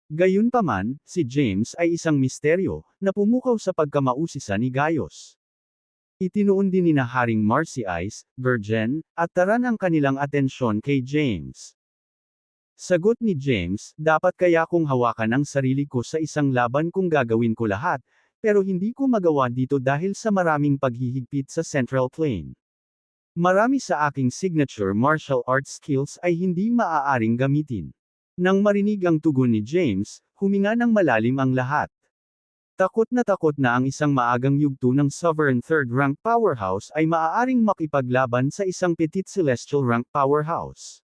Gayunpaman, si James ay isang misteryo, na pumukaw sa pagkamausisa ni Gaius. Itinuon din ni na Haring Marcy Ice, Virgin, at Taran ang kanilang atensyon kay James. Sagot ni James, dapat kaya kong hawakan ang sarili ko sa isang laban kung gagawin ko lahat, pero hindi ko magawa dito dahil sa maraming paghihigpit sa Central Plane. Marami sa aking signature martial arts skills ay hindi maaaring gamitin. Nang marinig ang tugon ni James, huminga ng malalim ang lahat. Takot na ang isang maagang yugto ng Sovereign Third rank powerhouse ay maaaring makipaglaban sa isang Petit Celestial rank powerhouse.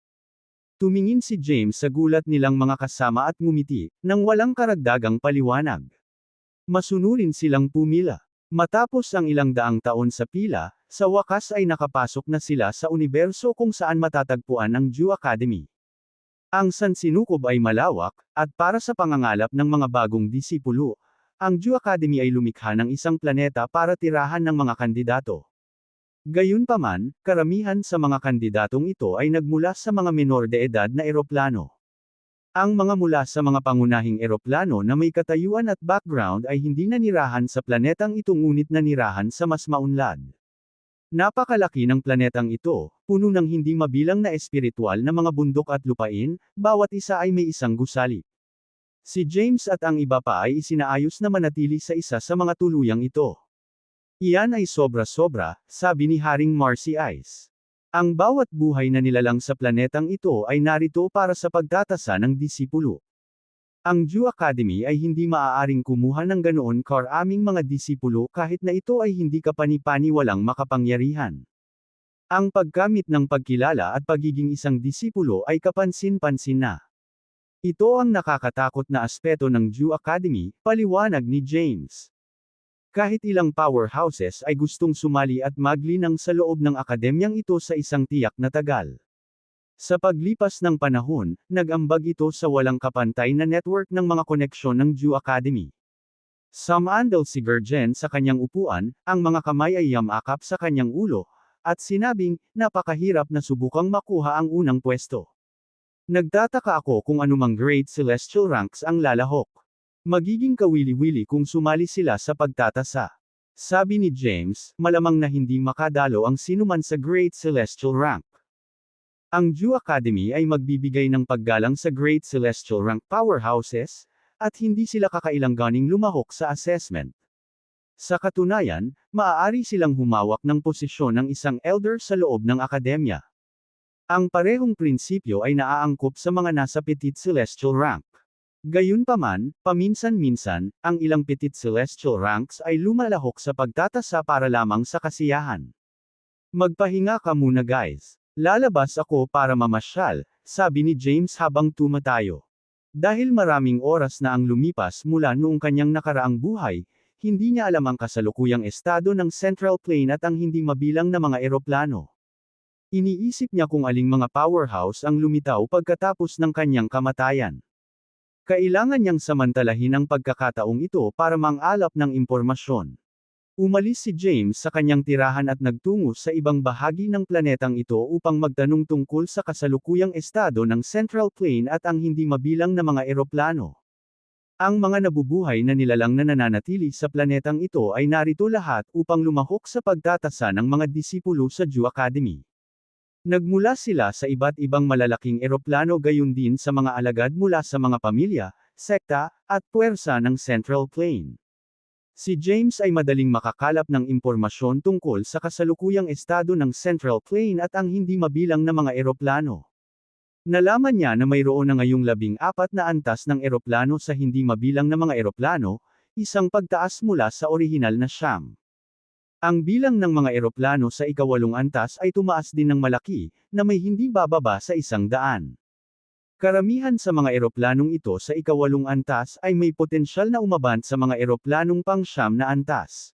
Tumingin si James sa gulat nilang mga kasama at ngumiti, nang walang karagdagang paliwanag. Masunurin silang pumila. Matapos ang ilang daang taon sa pila, sa wakas ay nakapasok na sila sa universo kung saan matatagpuan ang Jew Academy. Ang sansinukob ay malawak, at para sa pangangalap ng mga bagong disipulo, ang Jew Academy ay lumikha ng isang planeta para tirahan ng mga kandidato. Gayunpaman, karamihan sa mga kandidatong ito ay nagmula sa mga menor de edad na eroplano. Ang mga mula sa mga pangunahing eroplano na may katayuan at background ay hindi nanirahan sa planetang ito ngunit nanirahan sa mas maunlad. Napakalaki ng planetang ito, puno ng hindi mabilang na espiritual na mga bundok at lupain, bawat isa ay may isang gusali. Si James at ang iba pa ay isinaayos na manatili sa isa sa mga tuluyang ito. Iyan ay sobra-sobra, sabi ni Haring Marcy Ice. Ang bawat buhay na nilalang sa planetang ito ay narito para sa pagtatasa ng disipulo. Ang Jew Academy ay hindi maaaring kumuha ng ganoon karaming mga disipulo kahit na ito ay hindi kapani-paniwalang makapangyarihan. Ang paggamit ng pagkilala at pagiging isang disipulo ay kapansin-pansin na. Ito ang nakakatakot na aspeto ng Jew Academy, paliwanag ni James. Kahit ilang powerhouses ay gustong sumali at maglinang sa loob ng akademyang ito sa isang tiyak na tagal. Sa paglipas ng panahon, nag-ambag ito sa walang kapantay na network ng mga koneksyon ng Jew Academy. Sumandal si Gergen sa kanyang upuan, ang mga kamay ay yamakap sa kanyang ulo, at sinabing, napakahirap na subukang makuha ang unang pwesto. Nagtataka ako kung anumang Great Celestial Ranks ang lalahok. Magiging kawili-wili kung sumali sila sa pagtatasa. Sabi ni James, malamang na hindi makadalo ang sinuman sa Great Celestial Rank. Ang Jew Academy ay magbibigay ng paggalang sa Great Celestial Rank powerhouses, at hindi sila kakailanganing lumahok sa assessment. Sa katunayan, maaari silang humawak ng posisyon ng isang elder sa loob ng akademya. Ang parehong prinsipyo ay naaangkop sa mga nasa Petite Celestial Rank. Gayunpaman, paminsan-minsan, ang ilang Petite Celestial Ranks ay lumalahok sa pagtatasa para lamang sa kasiyahan. Magpahinga ka muna guys. Lalabas ako para mamasyal, sabi ni James habang tumatayo. Dahil maraming oras na ang lumipas mula noong kanyang nakaraang buhay, hindi niya alam ang kasalukuyang estado ng Central Plain at ang hindi mabilang na mga eroplano. Iniisip niya kung aling mga powerhouse ang lumitaw pagkatapos ng kanyang kamatayan. Kailangan niyang samantalahin ang pagkakataong ito para mang-alap ng impormasyon. Umalis si James sa kanyang tirahan at nagtungo sa ibang bahagi ng planetang ito upang magtanong tungkol sa kasalukuyang estado ng Central Plain at ang hindi mabilang na mga eroplano. Ang mga nabubuhay na nilalang na nananatili sa planetang ito ay narito lahat upang lumahok sa pagtatasa ng mga disipulo sa Jew Academy. Nagmula sila sa iba't ibang malalaking eroplano gayon din sa mga alagad mula sa mga pamilya, sekta, at puwersa ng Central Plain. Si James ay madaling makakalap ng impormasyon tungkol sa kasalukuyang estado ng Central Plain at ang hindi mabilang na mga eroplano. Nalaman niya na mayroon na ngayong 14 na antas ng eroplano sa hindi mabilang na mga eroplano, isang pagtaas mula sa orihinal na 9. Ang bilang ng mga eroplano sa ika-8 antas ay tumaas din ng malaki, na may hindi bababa sa 100. Karamihan sa mga eroplanong ito sa ika-8 antas ay may potensyal na umabant sa mga eroplanong pang-9 na antas.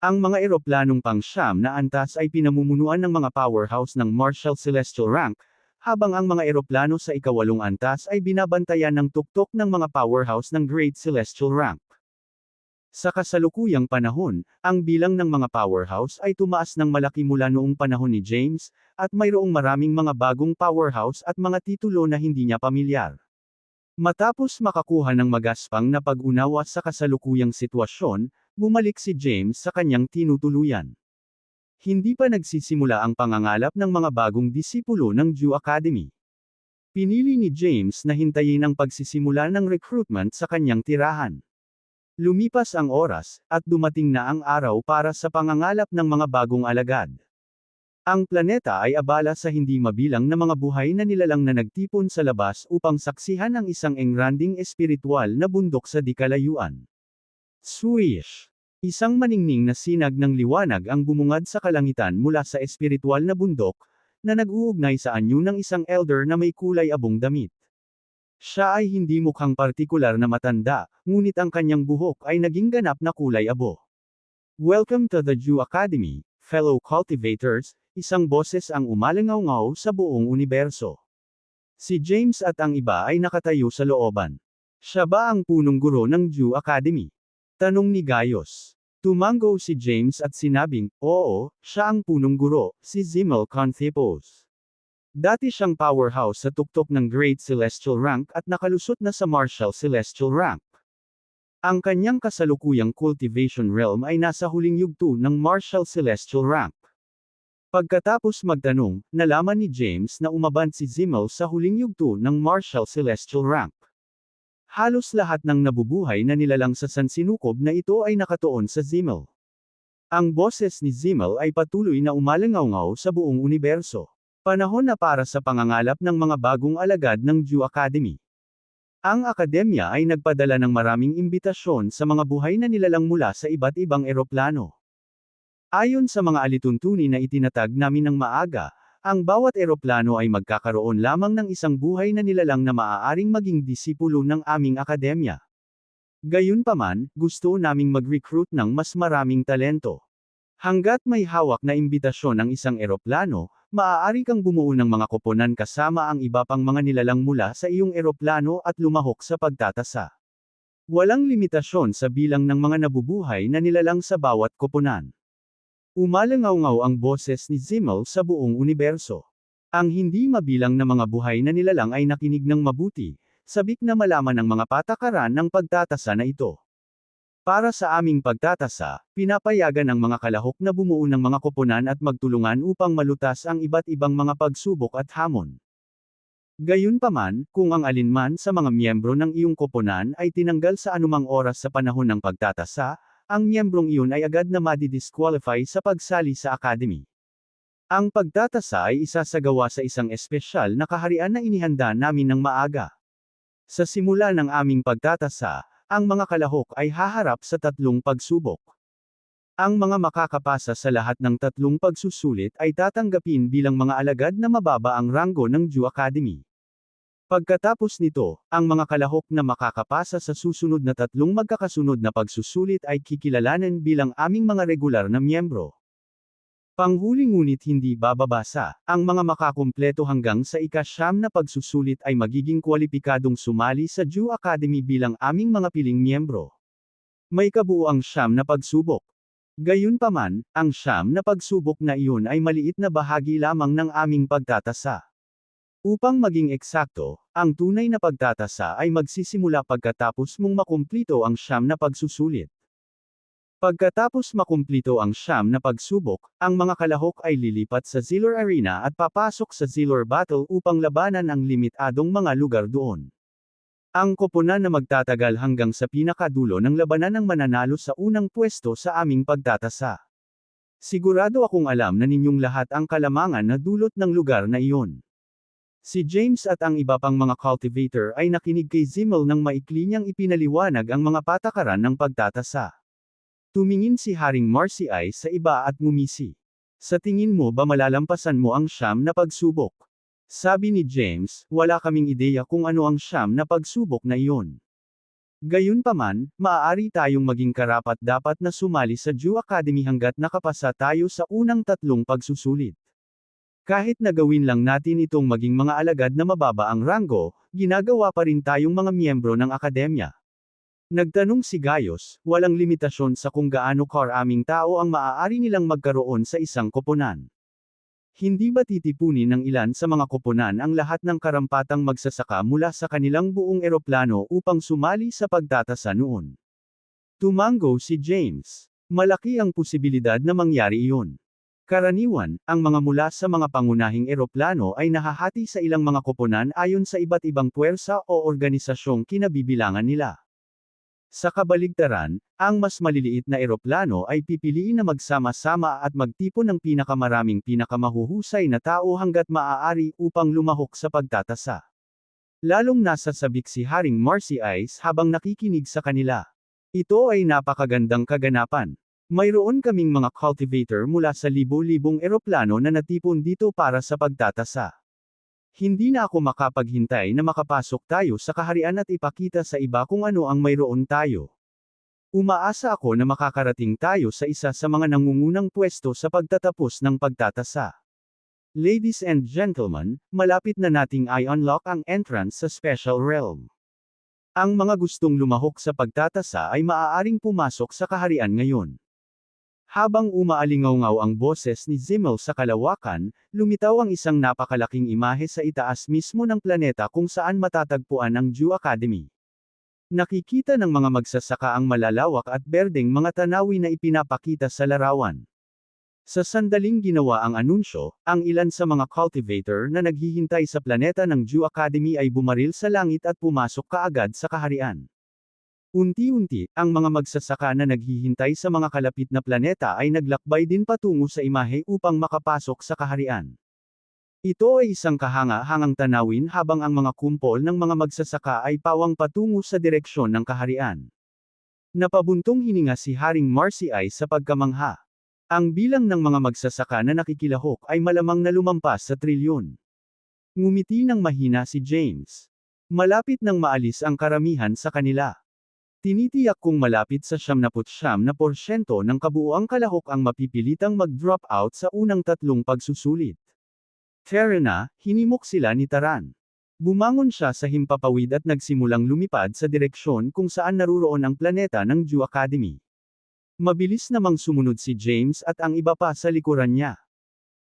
Ang mga eroplanong pang-9 na antas ay pinamumunuan ng mga powerhouse ng Martial Celestial Rank, habang ang mga eroplano sa ika-8 antas ay binabantayan ng tuktok ng mga powerhouse ng Great Celestial Rank. Sa kasalukuyang panahon, ang bilang ng mga powerhouse ay tumaas ng malaki mula noong panahon ni James, at mayroong maraming mga bagong powerhouse at mga titulo na hindi niya pamilyar. Matapos makakuha ng magaspang na pag-unawa sa kasalukuyang sitwasyon, bumalik si James sa kanyang tinutuluyan. Hindi pa nagsisimula ang pangangalap ng mga bagong disipulo ng Jew Academy. Pinili ni James na hintayin ang pagsisimula ng recruitment sa kanyang tirahan. Lumipas ang oras, at dumating na ang araw para sa pangangalap ng mga bagong alagad. Ang planeta ay abala sa hindi mabilang na mga buhay na nilalang na nagtipon sa labas upang saksihan ang isang engranding espiritual na bundok sa di-kalayuan. Swish! Isang maningning na sinag ng liwanag ang bumungad sa kalangitan mula sa espiritual na bundok, na nag-uugnay sa anyo ng isang elder na may kulay abong damit. Siya ay hindi mukhang partikular na matanda, ngunit ang kanyang buhok ay naging ganap na kulay abo. Welcome to the Jew Academy, fellow cultivators, isang boses ang umalangaw-ngaw sa buong universo. Si James at ang iba ay nakatayo sa looban. Siya ba ang punong guro ng Jew Academy? Tanong ni Gaius. Tumango si James at sinabing, oo, siya ang punong guro, si Zimmel Conthipos. Dati siyang powerhouse sa tuktok ng Great Celestial Rank at nakalusot na sa Martial Celestial Rank. Ang kanyang kasalukuyang cultivation realm ay nasa huling yugto ng Martial Celestial Rank. Pagkatapos magtanong, nalaman ni James na umabant si Zimmel sa huling yugto ng Martial Celestial Rank. Halos lahat ng nabubuhay na nilalang sa sansinukob na ito ay nakatuon sa Zimmel. Ang boses ni Zimmel ay patuloy na umalangaw-ngaw sa buong universo. Panahon na para sa pangangalap ng mga bagong alagad ng Jew Academy. Ang akademya ay nagpadala ng maraming imbitasyon sa mga buhay na nilalang mula sa iba't ibang eroplano. Ayon sa mga alituntunin na itinatag namin ng maaga, ang bawat eroplano ay magkakaroon lamang ng isang buhay na nilalang na maaaring maging disipulo ng aming akademya. Gayunpaman, gusto naming mag-recruit ng mas maraming talento. Hanggat may hawak na imbitasyon ang isang eroplano, maaari kang bumuo ng mga koponan kasama ang iba pang mga nilalang mula sa iyong eroplano at lumahok sa pagtatasa. Walang limitasyon sa bilang ng mga nabubuhay na nilalang sa bawat koponan. Umalangaw-ngaw ang boses ni Zimmel sa buong universo. Ang hindi mabilang na mga buhay na nilalang ay nakinig ng mabuti, sabik na malaman ang mga patakaran ng pagtatasa na ito. Para sa aming pagtatasa, pinapayagan ang mga kalahok na bumuo ng mga koponan at magtulungan upang malutas ang iba't ibang mga pagsubok at hamon. Gayunpaman, kung ang alinman sa mga miyembro ng iyong koponan ay tinanggal sa anumang oras sa panahon ng pagtatasa, ang miyembrong iyon ay agad na madi-disqualify sa pagsali sa academy. Ang pagtatasa ay isasagawa sa isang espesyal na kaharian na inihanda namin ng maaga. Sa simula ng aming pagtatasa, ang mga kalahok ay haharap sa 3 pagsubok. Ang mga makakapasa sa lahat ng 3 pagsusulit ay tatanggapin bilang mga alagad na mababa ang ranggo ng Jew Academy. Pagkatapos nito, ang mga kalahok na makakapasa sa susunod na 3 magkakasunod na pagsusulit ay kikilalanin bilang aming mga regular na miyembro. Panghuli ngunit hindi bababasa, ang mga makakumpleto hanggang sa ika-9 na pagsusulit ay magiging kwalipikadong sumali sa Jew Academy bilang aming mga piling miyembro. May kabuuang 9 na pagsubok. Gayunpaman, ang 9 na pagsubok na iyon ay maliit na bahagi lamang ng aming pagtatasa. Upang maging eksakto, ang tunay na pagtatasa ay magsisimula pagkatapos mong makumplito ang 9 na pagsusulit. Pagkatapos makumplito ang 9 na pagsubok, ang mga kalahok ay lilipat sa Zilor Arena at papasok sa Zilor Battle upang labanan ang limitadong mga lugar doon. Ang koponan na magtatagal hanggang sa pinakadulo ng labanan ang mananalo sa unang pwesto sa aming pagtatasa. Sigurado akong alam na ninyong lahat ang kalamangan na dulot ng lugar na iyon. Si James at ang iba pang mga cultivator ay nakinig kay Zimmel nang maikli niyang ipinaliwanag ang mga patakaran ng pagtatasa. Tumingin si Haring Marcy sa iba at ngumisi. Sa tingin mo ba malalampasan mo ang 9 na pagsubok? Sabi ni James, wala kaming ideya kung ano ang 9 na pagsubok na iyon. Gayunpaman, maaari tayong maging karapat-dapat na sumali sa Jew Academy hanggat nakapasa tayo sa unang 3 pagsusulit. Kahit na gawin lang natin itong maging mga alagad na mababa ang ranggo, ginagawa pa rin tayong mga miyembro ng akademya. Nagtanong si Gaius, walang limitasyon sa kung gaano karaming tao ang maaari nilang magkaroon sa isang koponan. Hindi ba titipunin ng ilan sa mga koponan ang lahat ng karampatang magsasaka mula sa kanilang buong eroplano upang sumali sa pagtatasa noon? Tumango si James. Malaki ang posibilidad na mangyari iyon. Karaniwan, ang mga mula sa mga pangunahing eroplano ay nahahati sa ilang mga koponan ayon sa iba't ibang puwersa o organisasyong kinabibilangan nila. Sa kabaligtaran, ang mas maliliit na eroplano ay pipiliin na magsama-sama at magtipon ng pinakamaraming pinakamahuhusay na tao hanggat maaari upang lumahok sa pagtatasa. Lalong nasa sabik si Haring Marcy habang nakikinig sa kanila. Ito ay napakagandang kaganapan. Mayroon kaming mga cultivator mula sa libo-libong eroplano na natipon dito para sa pagtatasa. Hindi na ako makapaghintay na makapasok tayo sa kaharian at ipakita sa iba kung ano ang mayroon tayo. Umaasa ako na makakarating tayo sa isa sa mga nangungunang pwesto sa pagtatapos ng pagtatasa. Ladies and gentlemen, malapit na nating i-unlock ang entrance sa Special Realm. Ang mga gustong lumahok sa pagtatasa ay maaaring pumasok sa kaharian ngayon. Habang umaalingaw-ngaw ang boses ni Zimmel sa kalawakan, lumitaw ang isang napakalaking imahe sa itaas mismo ng planeta kung saan matatagpuan ang Jew Academy. Nakikita ng mga magsasaka ang malalawak at berdeng mga tanawin na ipinapakita sa larawan. Sa sandaling ginawa ang anunsyo, ang ilan sa mga cultivator na naghihintay sa planeta ng Jew Academy ay bumaril sa langit at pumasok kaagad sa kaharian. Unti-unti, ang mga magsasaka na naghihintay sa mga kalapit na planeta ay naglakbay din patungo sa imahe upang makapasok sa kaharian. Ito ay isang kahanga-hangang tanawin habang ang mga kumpol ng mga magsasaka ay pawang patungo sa direksyon ng kaharian. Napabuntong hininga si Haring Marcy ay sa pagkamangha. Ang bilang ng mga magsasaka na nakikilahok ay malamang na lumampas sa trilyon. Ngumiti ng mahina si James. Malapit nang maalis ang karamihan sa kanila. Tinitiyak kong malapit sa 79% ng kabuuang kalahok ang mapipilitang mag-drop out sa unang tatlong pagsusulit. Tara na, hinimok sila ni Taran. Bumangon siya sa himpapawid at nagsimulang lumipad sa direksyon kung saan naruroon ang planeta ng Jew Academy. Mabilis namang sumunod si James at ang iba pa sa likuran niya.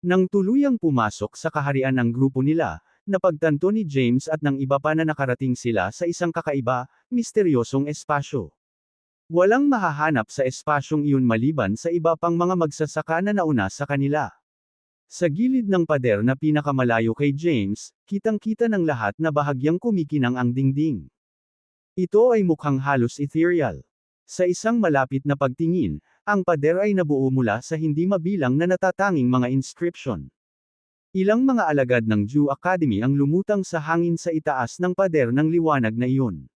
Nang tuluyang pumasok sa kaharian ang grupo nila, napagtanto ni James at ng iba pa na nakarating sila sa isang kakaiba, misteryosong espasyo. Walang mahahanap sa espasyong iyon maliban sa iba pang mga magsasaka na nauna sa kanila. Sa gilid ng pader na pinakamalayo kay James, kitang-kita ng lahat na bahagyang kumikinang ang dingding. Ito ay mukhang halos ethereal. Sa isang malapit na pagtingin, ang pader ay nabuo mula sa hindi mabilang na natatanging mga inscription. Ilang mga alagad ng Jew Academy ang lumutang sa hangin sa itaas ng pader ng liwanag na iyon.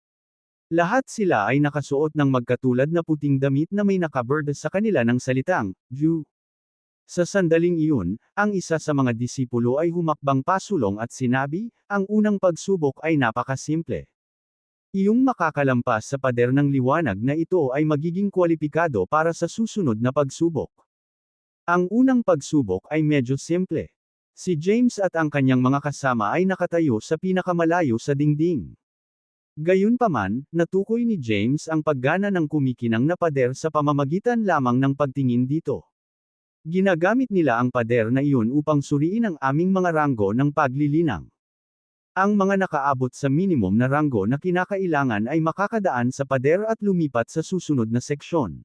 Lahat sila ay nakasuot ng magkatulad na puting damit na may nakaberd sa kanila ng salitang, Jew. Sa sandaling iyon, ang isa sa mga disipulo ay humakbang pasulong at sinabi, ang unang pagsubok ay napakasimple. Iyong makakalampas sa pader ng liwanag na ito ay magiging kwalipikado para sa susunod na pagsubok. Ang unang pagsubok ay medyo simple. Si James at ang kanyang mga kasama ay nakatayo sa pinakamalayo sa dingding. Gayunpaman, natukoy ni James ang paggana ng kumikinang na pader sa pamamagitan lamang ng pagtingin dito. Ginagamit nila ang pader na iyon upang suriin ang aming mga ranggo ng paglilinang. Ang mga nakaabot sa minimum na ranggo na kinakailangan ay makakadaan sa pader at lumipat sa susunod na seksyon.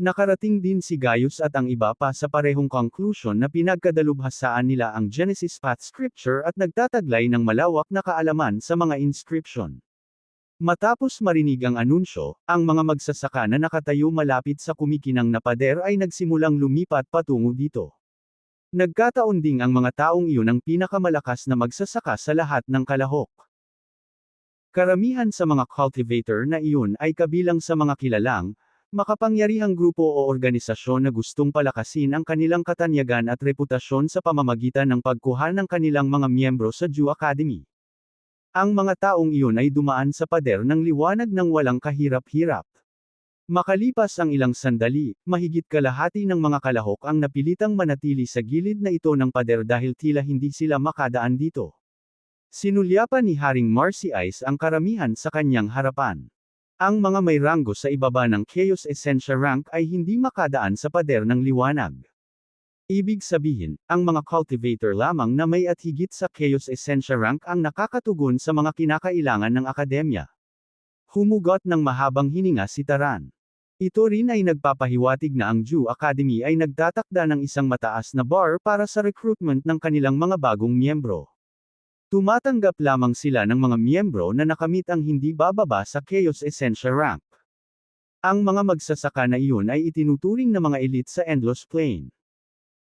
Nakarating din si Gaius at ang iba pa sa parehong conclusion na pinagkadalubhasaan nila ang Genesis Path Scripture at nagtataglay ng malawak na kaalaman sa mga inscription. Matapos marinig ang anunsyo, ang mga magsasaka na nakatayo malapit sa kumikinang na pader ay nagsimulang lumipat patungo dito. Nagkataon ding ang mga taong iyon ang pinakamalakas na magsasaka sa lahat ng kalahok. Karamihan sa mga cultivator na iyon ay kabilang sa mga kilalang, makapangyarihang grupo o organisasyon na gustong palakasin ang kanilang katanyagan at reputasyon sa pamamagitan ng pagkuha ng kanilang mga miyembro sa Jew Academy. Ang mga taong iyon ay dumaan sa pader ng liwanag ng walang kahirap-hirap. Makalipas ang ilang sandali, mahigit kalahati ng mga kalahok ang napilitang manatili sa gilid na ito ng pader dahil tila hindi sila makadaan dito. Sinulyapan ni Haring Marcy Ice ang karamihan sa kanyang harapan. Ang mga may ranggo sa ibaba ng Chaos Essentia rank ay hindi makadaan sa pader ng liwanag. Ibig sabihin, ang mga cultivator lamang na may at higit sa Chaos Essentia rank ang nakakatugon sa mga kinakailangan ng akademya. Humugot ng mahabang hininga si Taran. Ito rin ay nagpapahiwatig na ang Jew Academy ay nagtatakda ng isang mataas na bar para sa recruitment ng kanilang mga bagong miyembro. Tumatanggap lamang sila ng mga miyembro na nakamit ang hindi bababa sa Chaos Essentia rank. Ang mga magsasaka na iyon ay itinuturing na mga elite sa Endless Plane.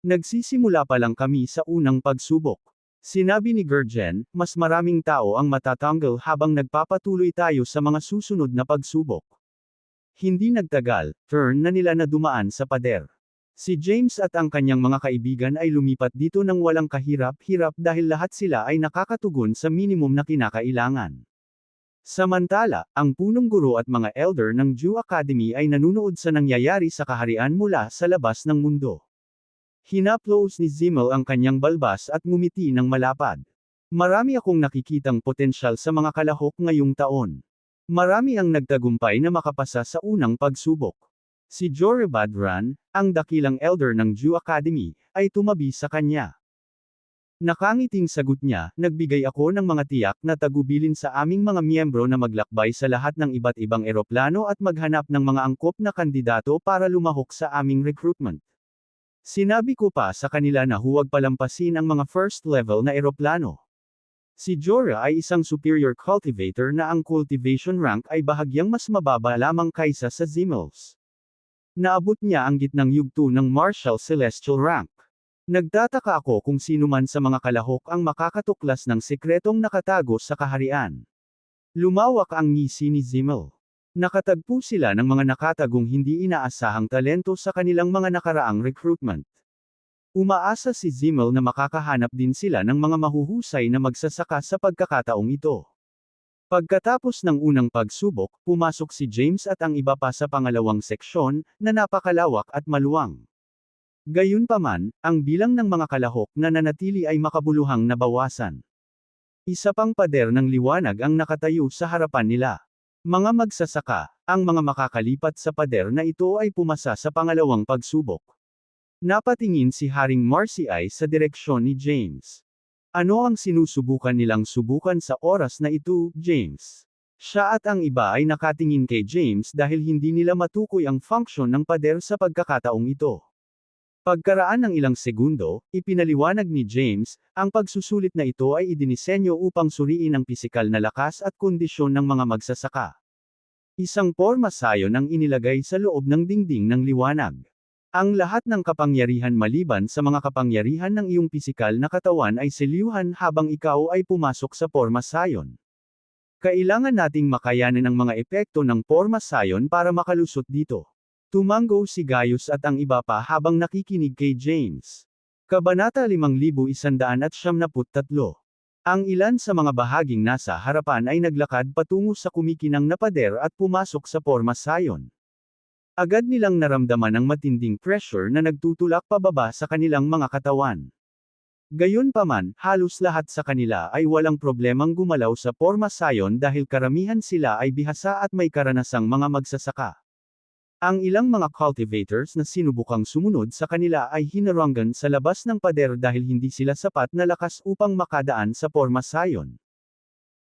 Nagsisimula pa lang kami sa unang pagsubok. Sinabi ni Gurgen, mas maraming tao ang matatanggal habang nagpapatuloy tayo sa mga susunod na pagsubok. Hindi nagtagal, turn na nila na dumaan sa pader. Si James at ang kanyang mga kaibigan ay lumipat dito ng walang kahirap-hirap dahil lahat sila ay nakakatugon sa minimum na kinakailangan. Samantala, ang punong guro at mga elder ng Jew Academy ay nanunood sa nangyayari sa kaharian mula sa labas ng mundo. Hinaplos ni Zimmel ang kanyang balbas at ngumiti ng malapad. Marami akong nakikitang potensyal sa mga kalahok ngayong taon. Marami ang nagtagumpay na makapasa sa unang pagsubok. Si Jore Badran, ang dakilang elder ng Jew Academy, ay tumabi sa kanya. Nakangiting sagot niya, nagbigay ako ng mga tiyak na tagubilin sa aming mga miyembro na maglakbay sa lahat ng iba't ibang eroplano at maghanap ng mga angkop na kandidato para lumahok sa aming recruitment. Sinabi ko pa sa kanila na huwag palampasin ang mga first level na eroplano. Si Jorah ay isang superior cultivator na ang cultivation rank ay bahagyang mas mababa lamang kaysa sa Zimmels. Naabot niya ang gitnang yugto ng Martial Celestial rank. Nagtataka ako kung sino man sa mga kalahok ang makakatuklas ng sikretong nakatago sa kaharian. Lumawak ang ngisi ni Zimmel. Nakatagpo sila ng mga nakatagong hindi inaasahang talento sa kanilang mga nakaraang recruitment. Umaasa si Zimmel na makakahanap din sila ng mga mahuhusay na magsasaka sa pagkakataong ito. Pagkatapos ng unang pagsubok, pumasok si James at ang iba pa sa pangalawang seksyon, na napakalawak at maluwang. Gayunpaman, ang bilang ng mga kalahok na nanatili ay makabuluhang nabawasan. Isa pang pader ng liwanag ang nakatayo sa harapan nila. Mga magsasaka, ang mga makakalipat sa pader na ito ay pumasa sa pangalawang pagsubok. Napatingin si Haring Marci sa direksyon ni James. Ano ang sinusubukan nilang subukan sa oras na ito, James? Siya at ang iba ay nakatingin kay James dahil hindi nila matukoy ang function ng pader sa pagkakataong ito. Pagkaraan ng ilang segundo, ipinaliwanag ni James, ang pagsusulit na ito ay idinisenyo upang suriin ang pisikal na lakas at kondisyon ng mga magsasaka. Isang porma sayon ang inilagay sa loob ng dingding ng liwanag. Ang lahat ng kapangyarihan maliban sa mga kapangyarihan ng iyong pisikal na katawan ay selyuhan habang ikaw ay pumasok sa porma sayon. Kailangan nating makayanan ang mga epekto ng porma sayon para makalusot dito. Tumango si Gaius at ang iba pa habang nakikinig kay James. Kabanata 5173. Ang ilan sa mga bahaging nasa harapan ay naglakad patungo sa kumikinang na pader at pumasok sa porma sayon. Agad nilang naramdaman ang matinding pressure na nagtutulak pababa sa kanilang mga katawan. Gayunpaman, halos lahat sa kanila ay walang problemang gumalaw sa porma sayon dahil karamihan sila ay bihasa at may karanasang mga magsasaka. Ang ilang mga cultivators na sinubukang sumunod sa kanila ay hinaranggan sa labas ng pader dahil hindi sila sapat na lakas upang makadaan sa porma sayon.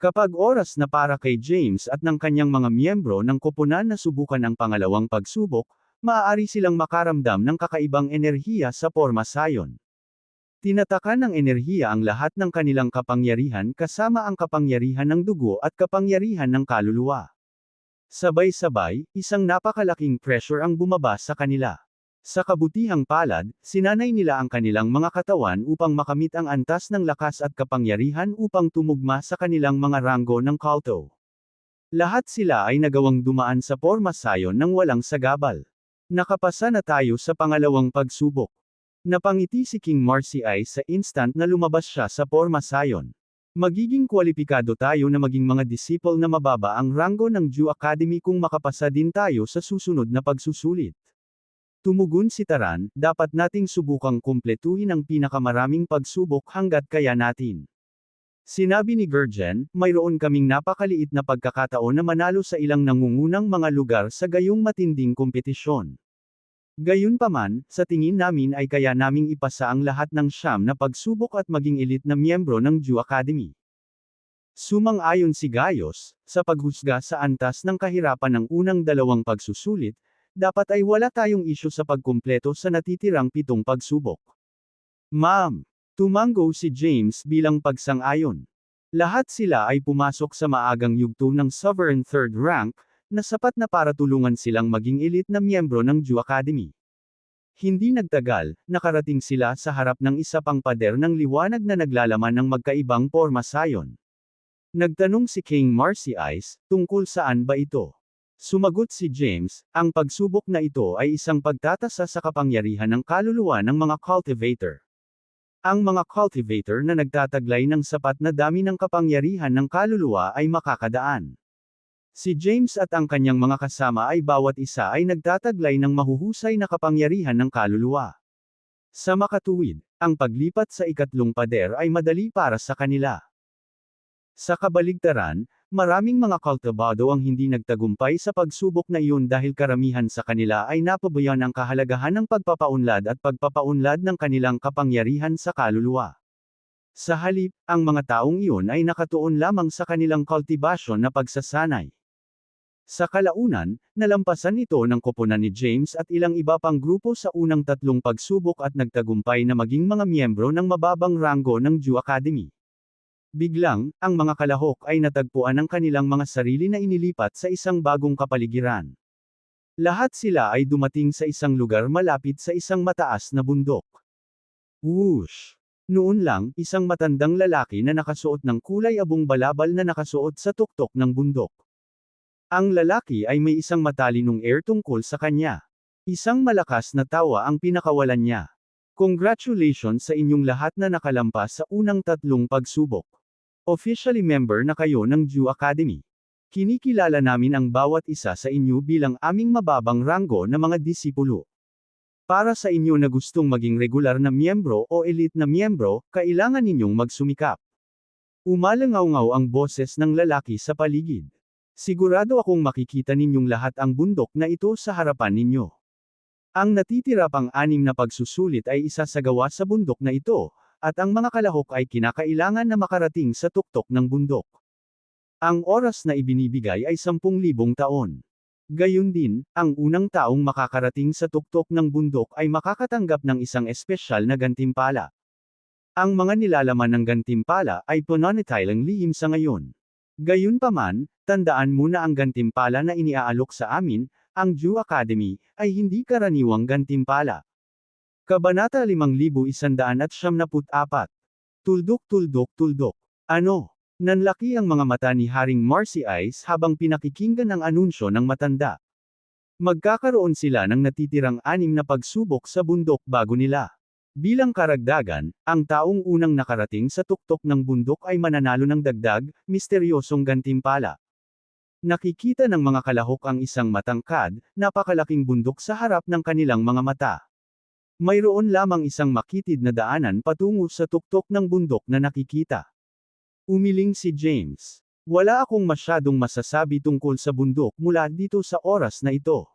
Kapag oras na para kay James at ng kanyang mga miyembro ng koponan na subukan ang pangalawang pagsubok, maaari silang makaramdam ng kakaibang enerhiya sa porma sayon. Tinatakan ng enerhiya ang lahat ng kanilang kapangyarihan kasama ang kapangyarihan ng dugo at kapangyarihan ng kaluluwa. Sabay-sabay, isang napakalaking pressure ang bumaba sa kanila. Sa kabutihang palad, sinanay nila ang kanilang mga katawan upang makamit ang antas ng lakas at kapangyarihan upang tumugma sa kanilang mga ranggo ng culto. Lahat sila ay nagawang dumaan sa porma sayon ng walang sagabal. Nakapasa na tayo sa pangalawang pagsubok. Napangiti si King Marci sa instant na lumabas siya sa porma sayon. Magiging kwalipikado tayo na maging mga disciple na mababa ang ranggo ng Jew Academy kung makapasa din tayo sa susunod na pagsusulit. Tumugon si Taran, dapat nating subukang kumpletuhin ang pinakamaraming pagsubok hanggat kaya natin. Sinabi ni Gurgen, mayroon kaming napakaliit na pagkakataon na manalo sa ilang nangungunang mga lugar sa gayong matinding kompetisyon. Gayunpaman, sa tingin namin ay kaya naming ipasa ang lahat ng siyam na pagsubok at maging elite na miyembro ng Jew Academy. Sumang-ayon si Gaius, sa paghusga sa antas ng kahirapan ng unang dalawang pagsusulit, dapat ay wala tayong isyu sa pagkumpleto sa natitirang 7 pagsubok. Ma'am, tumango si James bilang pagsang-ayon. Lahat sila ay pumasok sa maagang yugto ng Sovereign Third Rank, na sapat na para tulungan silang maging elite na miyembro ng Jew Academy. Hindi nagtagal, nakarating sila sa harap ng isa pang pader ng liwanag na naglalaman ng magkaibang porma sayon. Nagtanong si King Marci tungkol saan ba ito? Sumagot si James, ang pagsubok na ito ay isang pagtatasa sa kapangyarihan ng kaluluwa ng mga cultivator. Ang mga cultivator na nagtataglay ng sapat na dami ng kapangyarihan ng kaluluwa ay makakadaan. Si James at ang kanyang mga kasama ay bawat isa ay nagtataglay ng mahuhusay na kapangyarihan ng kaluluwa. Sa makatuwid, ang paglipat sa ikatlong pader ay madali para sa kanila. Sa kabaligtaran, maraming mga kultibado ang hindi nagtagumpay sa pagsubok na iyon dahil karamihan sa kanila ay napabayan ang kahalagahan ng pagpapaunlad at pagpapaunlad ng kanilang kapangyarihan sa kaluluwa. Sa halip, ang mga taong iyon ay nakatuon lamang sa kanilang kultibasyon na pagsasanay. Sa kalaunan, nalampasan ito ng koponan ni James at ilang iba pang grupo sa unang 3 pagsubok at nagtagumpay na maging mga miyembro ng mababang ranggo ng Jew Academy. Biglang, ang mga kalahok ay natagpuan ang kanilang mga sarili na inilipat sa isang bagong kapaligiran. Lahat sila ay dumating sa isang lugar malapit sa isang mataas na bundok. Whoosh! Noon lang, isang matandang lalaki na nakasuot ng kulay abong balabal na nakasuot sa tuktok ng bundok. Ang lalaki ay may isang matalinong air tungkol sa kanya. Isang malakas na tawa ang pinakawalan niya. Congratulations sa inyong lahat na nakalampas sa unang 3 pagsubok. Officially member na kayo ng Jew Academy. Kinikilala namin ang bawat isa sa inyo bilang aming mababang ranggo na mga disipulo. Para sa inyo na gustong maging regular na miyembro o elite na miyembro, kailangan ninyong magsumikap. Umalangaw-ngaw ang boses ng lalaki sa paligid. Sigurado akong makikita ninyong lahat ang bundok na ito sa harapan ninyo. Ang natitira pang 6 na pagsusulit ay isasagawa sa bundok na ito, at ang mga kalahok ay kinakailangan na makarating sa tuktok ng bundok. Ang oras na ibinibigay ay 10,000 taon. Gayun din, ang unang taong makakarating sa tuktok ng bundok ay makakatanggap ng isang espesyal na gantimpala. Ang mga nilalaman ng gantimpala ay pananatiling lihim sa ngayon. Gayunpaman, tandaan mo na ang gantimpala na iniaalok sa amin, ang Jew Academy, ay hindi karaniwang gantimpala. Kabanata 5174. Tuldok. Ano? Nanlaki ang mga mata ni Haring Marcy Ice habang pinakikinggan ang anunsyo ng matanda. Magkakaroon sila ng natitirang 6 na pagsubok sa bundok bago nila. Bilang karagdagan, ang taong unang nakarating sa tuktok ng bundok ay mananalo ng dagdag, misteryosong gantimpala. Nakikita ng mga kalahok ang isang matangkad, napakalaking bundok sa harap ng kanilang mga mata. Mayroon lamang isang makitid na daanan patungo sa tuktok ng bundok na nakikita. Umiling si James. Wala akong masyadong masasabi tungkol sa bundok mula dito sa oras na ito.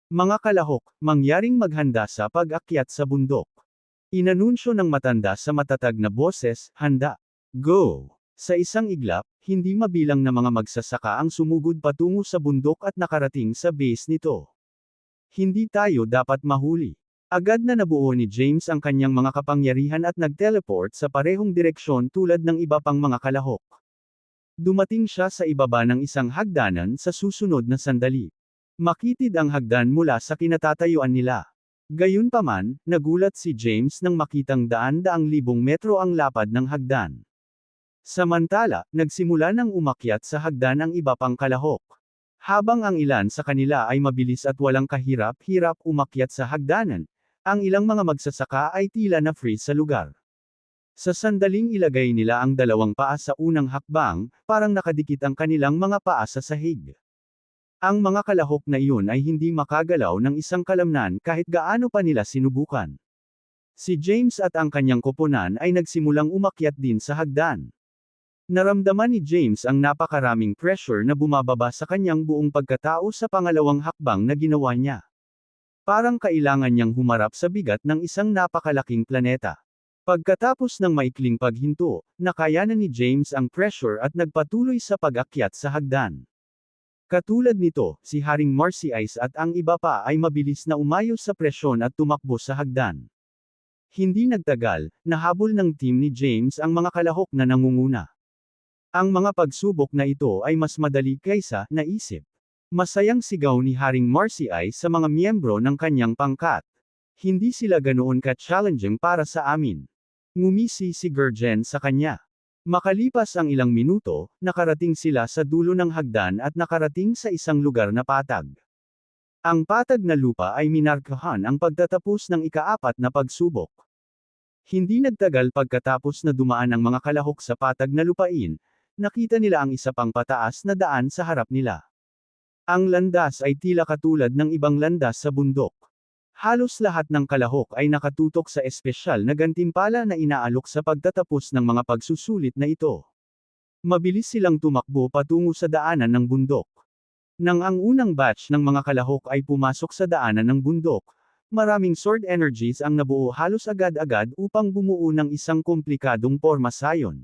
Mga kalahok, mangyaring maghanda sa pag-akyat sa bundok. Inanunsyo ng matanda sa matatag na boses, handa. Go! Sa isang iglap, hindi mabilang na mga magsasaka ang sumugod patungo sa bundok at nakarating sa base nito. Hindi tayo dapat mahuli. Agad na nabuo ni James ang kanyang mga kapangyarihan at nag-teleport sa parehong direksyon tulad ng iba pang mga kalahok. Dumating siya sa ibaba ng isang hagdanan sa susunod na sandali. Makitid ang hagdan mula sa kinatatayuan nila. Gayunpaman, nagulat si James nang makitang daan-daang libong metro ang lapad ng hagdan. Samantala, nagsimula nang umakyat sa hagdan ang iba pang kalahok. Habang ang ilan sa kanila ay mabilis at walang kahirap-hirap umakyat sa hagdanan, ang ilang mga magsasaka ay tila na freeze sa lugar. Sa sandaling ilagay nila ang dalawang paa sa unang hakbang, parang nakadikit ang kanilang mga paa sa sahig. Ang mga kalahok na iyon ay hindi makagalaw ng isang kalamnan kahit gaano pa nila sinubukan. Si James at ang kanyang koponan ay nagsimulang umakyat din sa hagdan. Naramdaman ni James ang napakaraming pressure na bumababa sa kanyang buong pagkatao sa pangalawang hakbang na ginawa niya. Parang kailangan niyang humarap sa bigat ng isang napakalaking planeta. Pagkatapos ng maikling paghinto, nakayanan ni James ang pressure at nagpatuloy sa pag-akyat sa hagdan. Katulad nito, si Haring Marcy Ice at ang iba pa ay mabilis na umayos sa presyon at tumakbo sa hagdan. Hindi nagtagal, nahabol ng team ni James ang mga kalahok na nangunguna. Ang mga pagsubok na ito ay mas madali kaysa naisip. Masayang sigaw ni Haring Marcy Ice sa mga miyembro ng kanyang pangkat. Hindi sila ganoon ka-challenging para sa amin. Ngumisi si Gurgen sa kanya. Makalipas ang ilang minuto, nakarating sila sa dulo ng hagdan at nakarating sa isang lugar na patag. Ang patag na lupa ay minarkahan ang pagtatapos ng ika-4 na pagsubok. Hindi nagtagal pagkatapos na dumaan ang mga kalahok sa patag na lupain, nakita nila ang isa pang pataas na daan sa harap nila. Ang landas ay tila katulad ng ibang landas sa bundok. Halos lahat ng kalahok ay nakatutok sa espesyal na gantimpala na inaalok sa pagtatapos ng mga pagsusulit na ito. Mabilis silang tumakbo patungo sa daanan ng bundok. Nang ang unang batch ng mga kalahok ay pumasok sa daanan ng bundok, maraming sword energies ang nabuo halos agad-agad upang bumuo ng isang komplikadong pormasayon.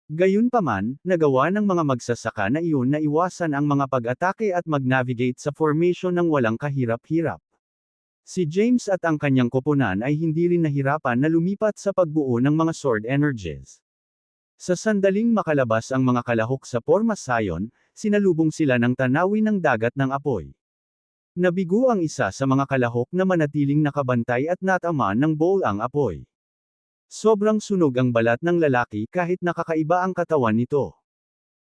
Gayunpaman, nagawa ng mga magsasaka na iyon na iwasan ang mga pag-atake at mag-navigate sa formation ng walang kahirap-hirap. Si James at ang kanyang koponan ay hindi rin nahirapan na lumipat sa pagbuo ng mga sword energies. Sa sandaling makalabas ang mga kalahok sa pormasayon, sinalubong sila ng tanawin ng dagat ng apoy. Nabigo ang isa sa mga kalahok na manatiling nakabantay at natama ng bowl ang apoy. Sobrang sunog ang balat ng lalaki kahit nakakaiba ang katawan nito.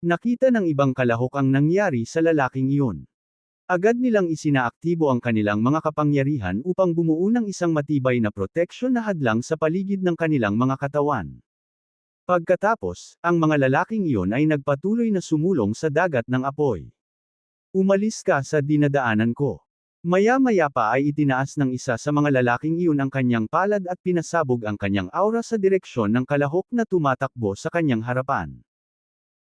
Nakita ng ibang kalahok ang nangyari sa lalaking iyon. Agad nilang isinaaktibo ang kanilang mga kapangyarihan upang bumuo ng isang matibay na proteksyon na hadlang sa paligid ng kanilang mga katawan. Pagkatapos, ang mga lalaking iyon ay nagpatuloy na sumulong sa dagat ng apoy. Umalis ka sa dinadaanan ko. Maya-maya pa ay itinaas ng isa sa mga lalaking iyon ang kanyang palad at pinasabog ang kanyang aura sa direksyon ng kalahok na tumatakbo sa kanyang harapan.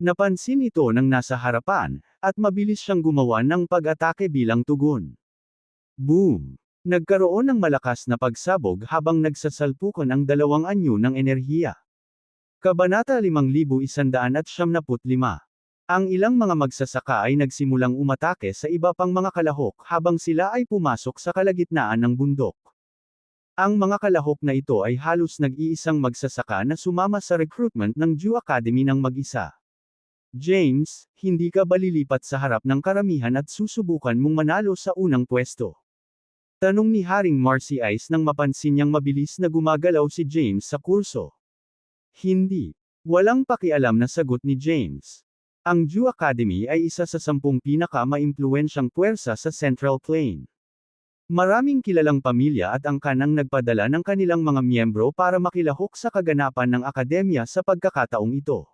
Napansin ito ng nasa harapan, at mabilis siyang gumawa ng pag-atake bilang tugon. Boom! Nagkaroon ng malakas na pagsabog habang nagsasalpukan ang dalawang anyo ng enerhiya. Kabanata 5175. Ang ilang mga magsasaka ay nagsimulang umatake sa iba pang mga kalahok habang sila ay pumasok sa kalagitnaan ng bundok. Ang mga kalahok na ito ay halos nag-iisang magsasaka na sumama sa recruitment ng Jew Academy ng mag-isa. James, hindi ka ba lilipat sa harap ng karamihan at susubukan mong manalo sa unang pwesto? Tanong ni Haring Marcy Ice nang mapansin niyang mabilis na gumagalaw si James sa kurso. Hindi. Walang pakialam na sagot ni James. Ang Jew Academy ay isa sa 10 pinaka-maimpluwensyang puwersa sa Central Plain. Maraming kilalang pamilya at angkan ang nagpadala ng kanilang mga miyembro para makilahok sa kaganapan ng akademya sa pagkakataong ito.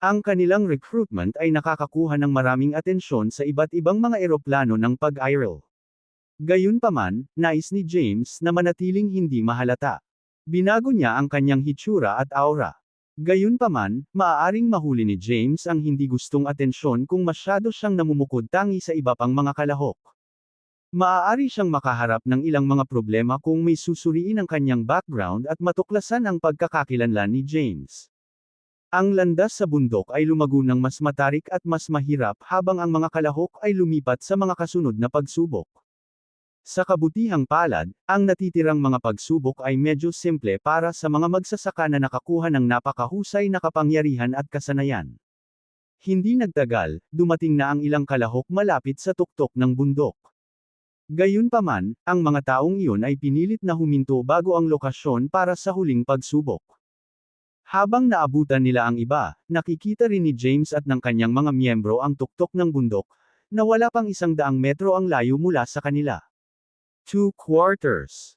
Ang kanilang recruitment ay nakakakuha ng maraming atensyon sa iba't ibang mga eroplano ng pag-aerial. Gayunpaman, nais ni James na manatiling hindi mahalata. Binago niya ang kanyang hitsura at aura. Gayunpaman, maaaring mahuli ni James ang hindi gustong atensyon kung masyado siyang namumukod tangi sa iba pang mga kalahok. Maaari siyang makaharap ng ilang mga problema kung may susuriin ang kanyang background at matuklasan ang pagkakakilanlan ni James. Ang landas sa bundok ay lumago ng mas matarik at mas mahirap habang ang mga kalahok ay lumipat sa mga kasunod na pagsubok. Sa kabutihang palad, ang natitirang mga pagsubok ay medyo simple para sa mga magsasaka na nakakuha ng napakahusay na kapangyarihan at kasanayan. Hindi nagtagal, dumating na ang ilang kalahok malapit sa tuktok ng bundok. Gayunpaman, ang mga taong iyon ay pinilit na huminto bago ang lokasyon para sa huling pagsubok. Habang naabutan nila ang iba, nakikita rin ni James at ng kanyang mga miyembro ang tuktok ng bundok, na wala pang 100 metro ang layo mula sa kanila. 2 quarters.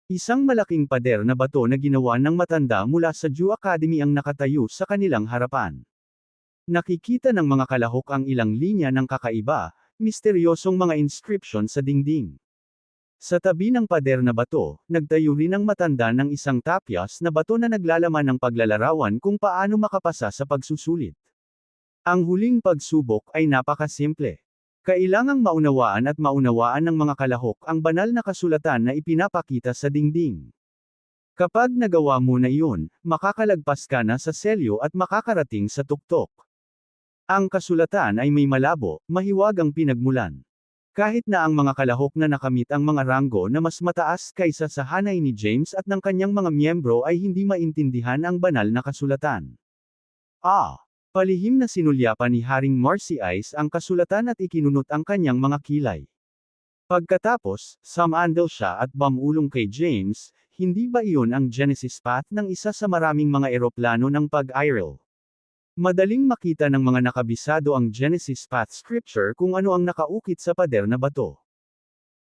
Isang malaking pader na bato na ginawa ng matanda mula sa Jew Academy ang nakatayo sa kanilang harapan. Nakikita ng mga kalahok ang ilang linya ng kakaiba, misteryosong mga inscription sa dingding. Sa tabi ng pader na bato, nagtayo rin ang matanda ng isang tapyas na bato na naglalaman ng paglalarawan kung paano makapasa sa pagsusulit. Ang huling pagsubok ay napakasimple. Kailangang maunawaan at maunawaan ng mga kalahok ang banal na kasulatan na ipinapakita sa dingding. Kapag nagawa mo na iyon, makakalagpas ka na sa selyo at makakarating sa tuktok. Ang kasulatan ay may malabo, mahiwagang pinagmulan. Kahit na ang mga kalahok na nakamit ang mga ranggo na mas mataas kaysa sa hanay ni James at ng kanyang mga miyembro ay hindi maintindihan ang banal na kasulatan. Palihim na sinulyapan ni Haring Marcy Ice ang kasulatan at ikinunot ang kanyang mga kilay. Pagkatapos, sumandal siya at bumulong kay James, hindi ba iyon ang Genesis path ng isa sa maraming mga eroplano ng pag-aerial? Madaling makita ng mga nakabisado ang Genesis path scripture kung ano ang nakaukit sa pader na bato.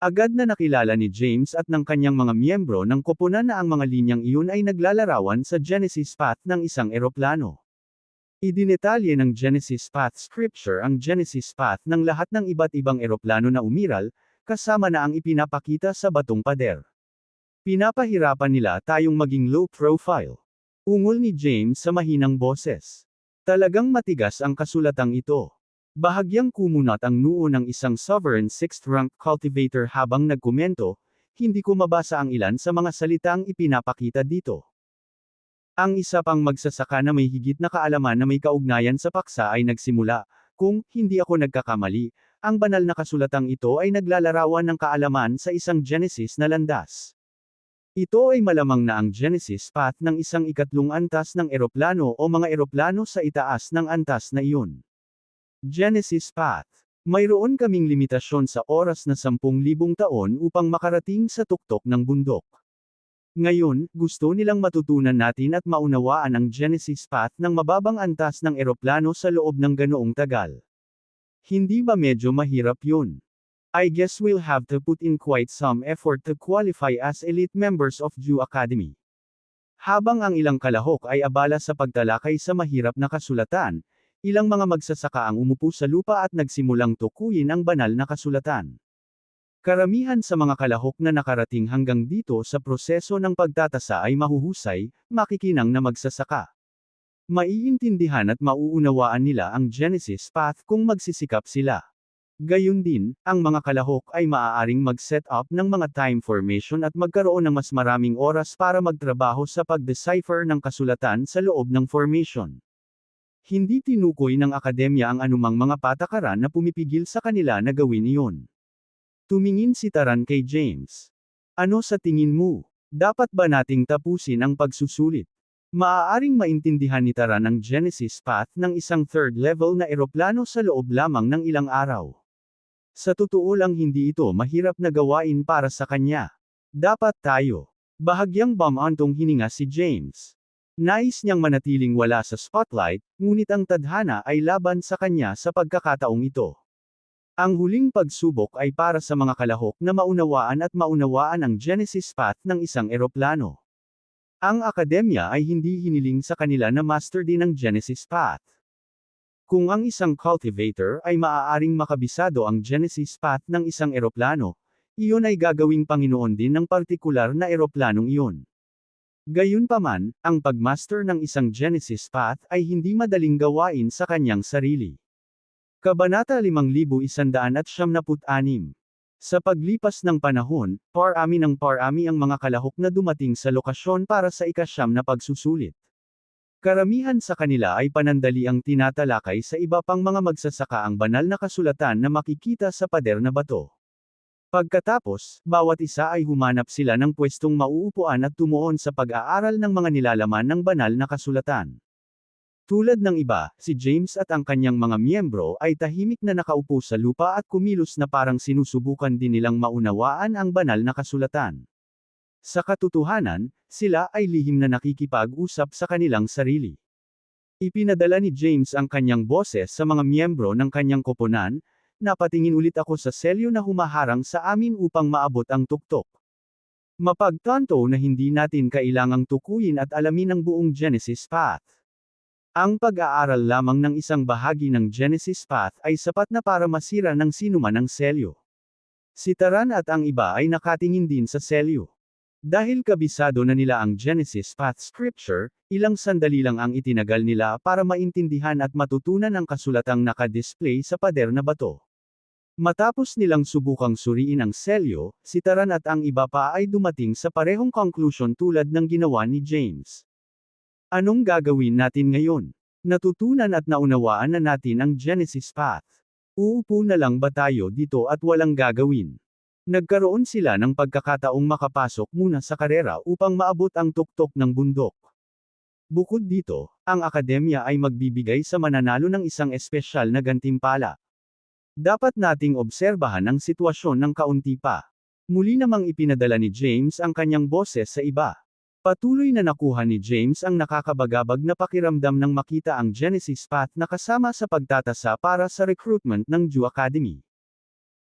Agad na nakilala ni James at ng kanyang mga miyembro ng koponan na ang mga linyang iyon ay naglalarawan sa Genesis path ng isang eroplano. Idinetalye ng Genesis path scripture ang Genesis path ng lahat ng iba't ibang eroplano na umiral, kasama na ang ipinapakita sa batong pader. Pinapahirapan nila tayong maging low profile. Ungol ni James sa mahinang boses. Talagang matigas ang kasulatang ito. Bahagyang kumunat ang noo ng isang sovereign 6th-rank cultivator habang nagkomento, hindi ko mabasa ang ilan sa mga salitang ipinapakita dito. Ang isa pang magsasaka na may higit na kaalaman na may kaugnayan sa paksa ay nagsimula, kung hindi ako nagkakamali, ang banal na kasulatang ito ay naglalarawan ng kaalaman sa isang Genesis na landas. Ito ay malamang na ang Genesis path ng isang ikatlong antas ng eroplano o mga eroplano sa itaas ng antas na iyon. Genesis path. Mayroon kaming limitasyon sa oras na 10,000 taon upang makarating sa tuktok ng bundok. Ngayon, gusto nilang matutunan natin at maunawaan ang Genesis path ng mababang antas ng eroplano sa loob ng ganoong tagal. Hindi ba medyo mahirap yun? I guess we'll have to put in quite some effort to qualify as elite members of Jew Academy. Habang ang ilang kalahok ay abala sa pagtalakay sa mahirap na kasulatan, ilang mga magsasaka ang umupo sa lupa at nagsimulang tukuyin ang banal na kasulatan. Karamihan sa mga kalahok na nakarating hanggang dito sa proseso ng pagtatasa ay mahuhusay, makikinang na magsasaka. Maiintindihan at mauunawaan nila ang Genesis path kung magsisikap sila. Gayun din, ang mga kalahok ay maaaring mag-set up ng mga time formation at magkaroon ng mas maraming oras para magtrabaho sa pag-decipher ng kasulatan sa loob ng formation. Hindi tinukoy ng akademya ang anumang mga patakaran na pumipigil sa kanila na gawin iyon. Tumingin si Taran kay James. Ano sa tingin mo? Dapat ba nating tapusin ang pagsusulit? Maaaring maintindihan ni Taran ang Genesis path ng isang third level na eroplano sa loob lamang ng ilang araw. Sa totoo lang hindi ito mahirap na gawain para sa kanya. Dapat tayo. Bahagyang bumantong hininga si James. Nais niyang manatiling wala sa spotlight, ngunit ang tadhana ay laban sa kanya sa pagkakataong ito. Ang huling pagsubok ay para sa mga kalahok na maunawaan at maunawaan ang Genesis path ng isang eroplano. Ang akademya ay hindi hiniling sa kanila na master din ang Genesis path. Kung ang isang cultivator ay maaaring makabisado ang Genesis path ng isang eroplano, iyon ay gagawing Panginoon din ng partikular na eroplanong iyon. Gayunpaman, ang pagmaster ng isang Genesis path ay hindi madaling gawain sa kanyang sarili. Kabanata 5176. Sa paglipas ng panahon, parami ng parami ang mga kalahok na dumating sa lokasyon para sa ika-9 na pagsusulit. Karamihan sa kanila ay panandaliang tinatalakay sa iba pang mga magsasaka ang banal na kasulatan na makikita sa pader na bato. Pagkatapos, bawat isa ay humanap sila ng pwestong mauupuan at tumuon sa pag-aaral ng mga nilalaman ng banal na kasulatan. Tulad ng iba, si James at ang kanyang mga miyembro ay tahimik na nakaupo sa lupa at kumilos na parang sinusubukan din nilang maunawaan ang banal na kasulatan. Sa katotohanan, sila ay lihim na nakikipag-usap sa kanilang sarili. Ipinadala ni James ang kanyang boses sa mga miyembro ng kanyang koponan, napatingin ulit ako sa selyo na humaharang sa amin upang maabot ang tuktok. Mapagtanto na hindi natin kailangang tukuyin at alamin ang buong Genesis path. Ang pag-aaral lamang ng isang bahagi ng Genesis path ay sapat na para masira ng sinuman ang selyo. Si Taran at ang iba ay nakatingin din sa selyo. Dahil kabisado na nila ang Genesis path scripture, ilang sandali lang ang itinagal nila para maintindihan at matutunan ang kasulatang naka-display sa pader na bato. Matapos nilang subukang suriin ang selyo, si Taran at ang iba pa ay dumating sa parehong conclusion tulad ng ginawa ni James. Anong gagawin natin ngayon? Natutunan at naunawaan na natin ang Genesis path. Uupo na lang ba tayo dito at walang gagawin? Nagkaroon sila ng pagkakataong makapasok muna sa karera upang maabot ang tuktok ng bundok. Bukod dito, ang akademya ay magbibigay sa mananalo ng isang espesyal na gantimpala. Dapat nating obserbahan ang sitwasyon ng kaunti pa. Muli namang ipinadala ni James ang kanyang boses sa iba. Patuloy na nakuha ni James ang nakakabagabag na pakiramdam nang makita ang Genesis path na kasama sa pagtatasa para sa recruitment ng Jew Academy.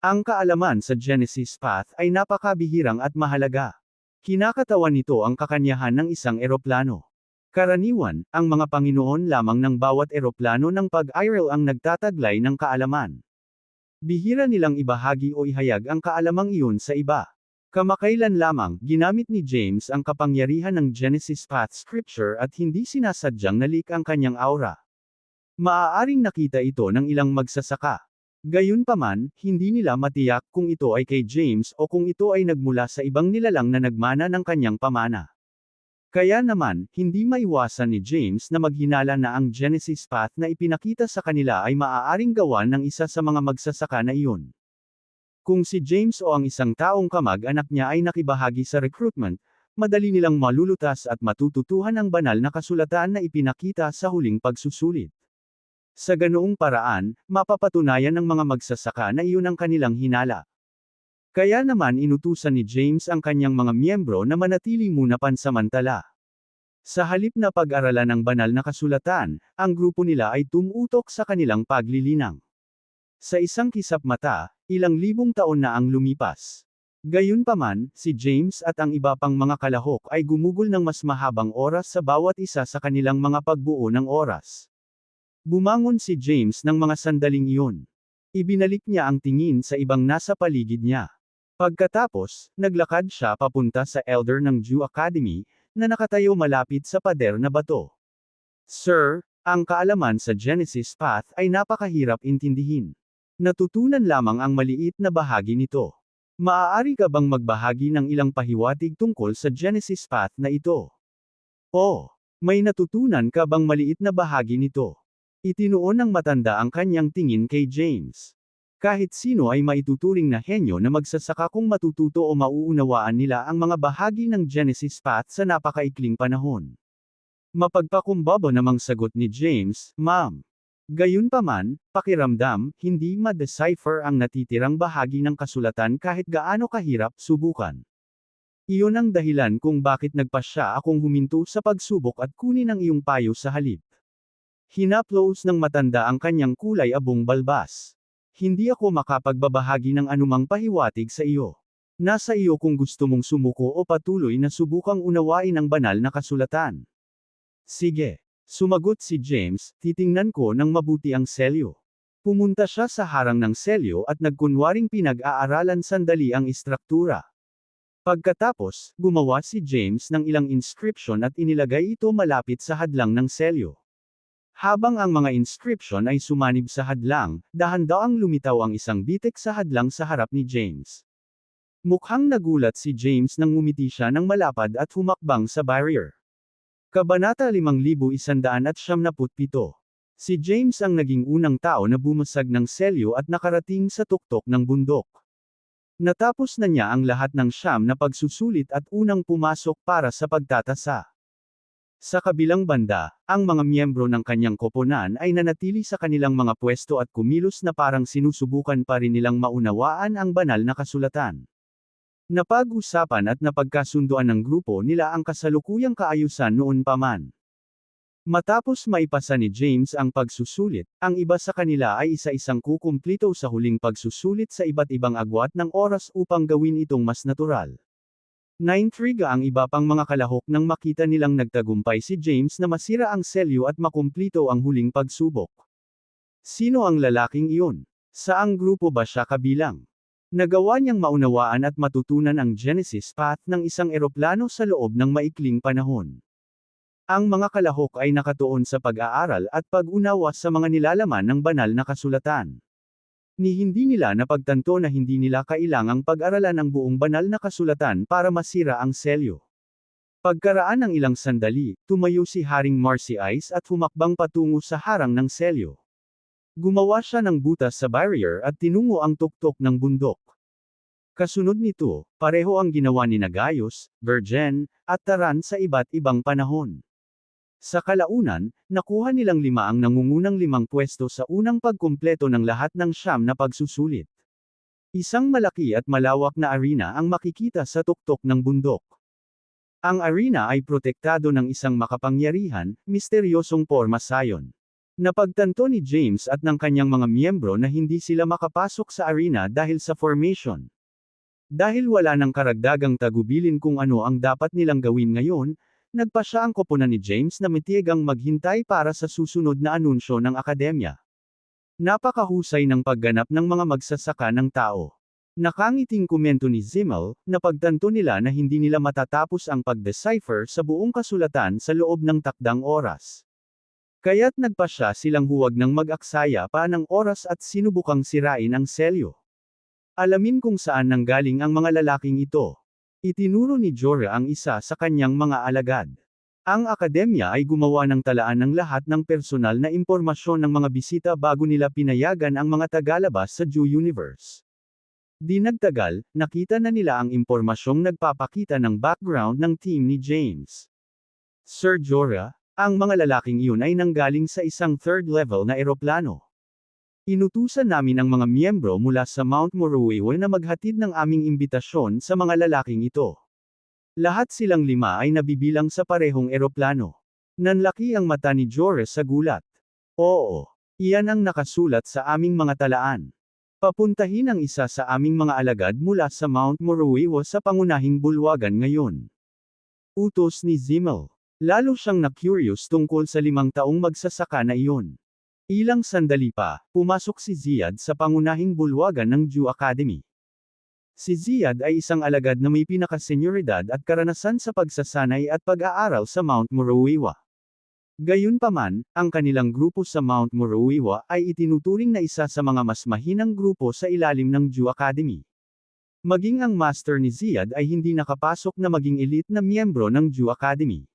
Ang kaalaman sa Genesis path ay napakabihirang at mahalaga. Kinakatawan nito ang kakanyahan ng isang eroplano. Karaniwan, ang mga Panginoon lamang ng bawat eroplano ng pag-aerial ang nagtataglay ng kaalaman. Bihira nilang ibahagi o ihayag ang kaalamang iyon sa iba. Kamakailan lamang, ginamit ni James ang kapangyarihan ng Genesis path scripture at hindi sinasadyang nalik ang kanyang aura. Maaaring nakita ito ng ilang magsasaka. Gayunpaman, hindi nila matiyak kung ito ay kay James o kung ito ay nagmula sa ibang nilalang na nagmana ng kanyang pamana. Kaya naman, hindi maiwasan ni James na maghinala na ang Genesis path na ipinakita sa kanila ay maaaring gawan ng isa sa mga magsasaka na iyon. Kung si James o ang isang taong kamag-anak niya ay nakibahagi sa recruitment, madali nilang malulutas at matututuhan ang banal na kasulatan na ipinakita sa huling pagsusulit. Sa ganoong paraan, mapapatunayan ng mga magsasaka na iyon ang kanilang hinala. Kaya naman inutusan ni James ang kanyang mga miyembro na manatili muna pansamantala. Sa halip na pag-aralan ang banal na kasulatan, ang grupo nila ay tumutok sa kanilang paglilinang. Sa isang kisap mata, ilang libong taon na ang lumipas. Gayunpaman, si James at ang iba pang mga kalahok ay gumugol ng mas mahabang oras sa bawat isa sa kanilang mga pagbuo ng oras. Bumangon si James ng mga sandaling iyon. Ibinalik niya ang tingin sa ibang nasa paligid niya. Pagkatapos, naglakad siya papunta sa elder ng Jew Academy, na nakatayo malapit sa pader na bato. Sir, ang kaalaman sa Genesis Path ay napakahirap intindihin. Natutunan lamang ang maliit na bahagi nito. Maaari ka bang magbahagi ng ilang pahiwatig tungkol sa Genesis Path na ito? O, may natutunan ka bang maliit na bahagi nito? Itinuon ng matanda ang kanyang tingin kay James. Kahit sino ay maituturing na henyo na magsasaka kung matututo o mauunawaan nila ang mga bahagi ng Genesis Path sa napakaikling panahon. Mapagpakumbaba namang sagot ni James, Ma'am. Gayunpaman, pakiramdam, hindi ma-decipher ang natitirang bahagi ng kasulatan kahit gaano kahirap subukan. Iyon ang dahilan kung bakit nagpasya akong huminto sa pagsubok at kunin ang iyong payo sa halip. Hinaplos ng matanda ang kanyang kulay abong balbas. Hindi ako makapagbabahagi ng anumang pahiwatig sa iyo. Nasa iyo kung gusto mong sumuko o patuloy na subukang unawain ang banal na kasulatan. Sige. Sumagot si James, titingnan ko ng mabuti ang selyo. Pumunta siya sa harang ng selyo at nagkunwaring pinag-aaralan sandali ang istruktura. Pagkatapos, gumawa si James ng ilang inscription at inilagay ito malapit sa hadlang ng selyo. Habang ang mga inscription ay sumanib sa hadlang, dahan-daang lumitaw ang isang bitik sa hadlang sa harap ni James. Mukhang nagulat si James nang ngumiti siya ng malapad at humakbang sa barrier. Kabanata 5177. Si James ang naging unang tao na bumasag ng selyo at nakarating sa tuktok ng bundok. Natapos na niya ang lahat ng siyam na pagsusulit at unang pumasok para sa pagtatasa. Sa kabilang banda, ang mga miyembro ng kanyang koponan ay nanatili sa kanilang mga pwesto at kumilos na parang sinusubukan pa rin nilang maunawaan ang banal na kasulatan. Napag-usapan at napagkasunduan ng grupo nila ang kasalukuyang kaayusan noon pa man. Matapos maipasa ni James ang pagsusulit, ang iba sa kanila ay isa-isang kukumplito sa huling pagsusulit sa iba't ibang agwat ng oras upang gawin itong mas natural. Naintriga ang iba pang mga kalahok nang makita nilang nagtagumpay si James na masira ang selyo at makumplito ang huling pagsubok. Sino ang lalaking iyon? Saang grupo ba siya kabilang? Nagawa niyang maunawaan at matutunan ang Genesis Path ng isang eroplano sa loob ng maikling panahon. Ang mga kalahok ay nakatuon sa pag-aaral at pag-unawa sa mga nilalaman ng banal na kasulatan. Hindi nila napagtanto na hindi nila kailangang pag-aralan ang buong banal na kasulatan para masira ang selyo. Pagkaraan ng ilang sandali, tumayo si Haring Marciais at humakbang patungo sa harang ng selyo. Gumawa siya ng butas sa barrier at tinungo ang tuktok ng bundok. Kasunod nito, pareho ang ginawa ni Gaius, Virgin, at Taran sa iba't ibang panahon. Sa kalaunan, nakuha nilang 5 ang nangungunang 5 pwesto sa unang pagkumpleto ng lahat ng siyam na pagsusulit. Isang malaki at malawak na arena ang makikita sa tuktok ng bundok. Ang arena ay protektado ng isang makapangyarihan, misteryosong porma sayon. Napagtanto ni James at ng kanyang mga miyembro na hindi sila makapasok sa arena dahil sa formation. Dahil wala ng karagdagang tagubilin kung ano ang dapat nilang gawin ngayon, nagpasya ang koponan ni James na matyagang maghintay para sa susunod na anunsyo ng akademya. Napakahusay ng pagganap ng mga magsasaka ng tao. Nakangiting komento ni Zimmel, napagtanto nila na hindi nila matatapos ang pag-decipher sa buong kasulatan sa loob ng takdang oras. Kaya't nagpasya silang huwag nang mag-aksaya pa ng oras at sinubukang sirain ang selyo. Alamin kung saan nanggaling ang mga lalaking ito. Itinuro ni Jorah ang isa sa kanyang mga alagad. Ang akademya ay gumawa ng talaan ng lahat ng personal na impormasyon ng mga bisita bago nila pinayagan ang mga tagalabas sa Jew Universe. Di nagtagal, nakita na nila ang impormasyong nagpapakita ng background ng team ni James. Sir Jorah, ang mga lalaking iyon ay nanggaling sa isang third-level na eroplano. Inutusan namin ang mga miyembro mula sa Mount Morrowind na maghatid ng aming imbitasyon sa mga lalaking ito. Lahat silang 5 ay nabibilang sa parehong eroplano. Nanlaki ang mata ni Jorah sa gulat. Oo, iyan ang nakasulat sa aming mga talaan. Papuntahin ang isa sa aming mga alagad mula sa Mount Morrowind sa pangunahing bulwagan ngayon. Utos ni Zimmel. Lalo siyang na-curious tungkol sa 5 taong magsasaka na iyon. Ilang sandali pa, pumasok si Ziyad sa pangunahing bulwagan ng Jew Academy. Si Ziyad ay isang alagad na may pinakasenyoridad at karanasan sa pagsasanay at pag-aaral sa Mount Morrowind. Gayunpaman, ang kanilang grupo sa Mount Morrowind ay itinuturing na isa sa mga mas mahinang grupo sa ilalim ng Jew Academy. Maging ang master ni Ziyad ay hindi nakapasok na maging elite na miyembro ng Jew Academy.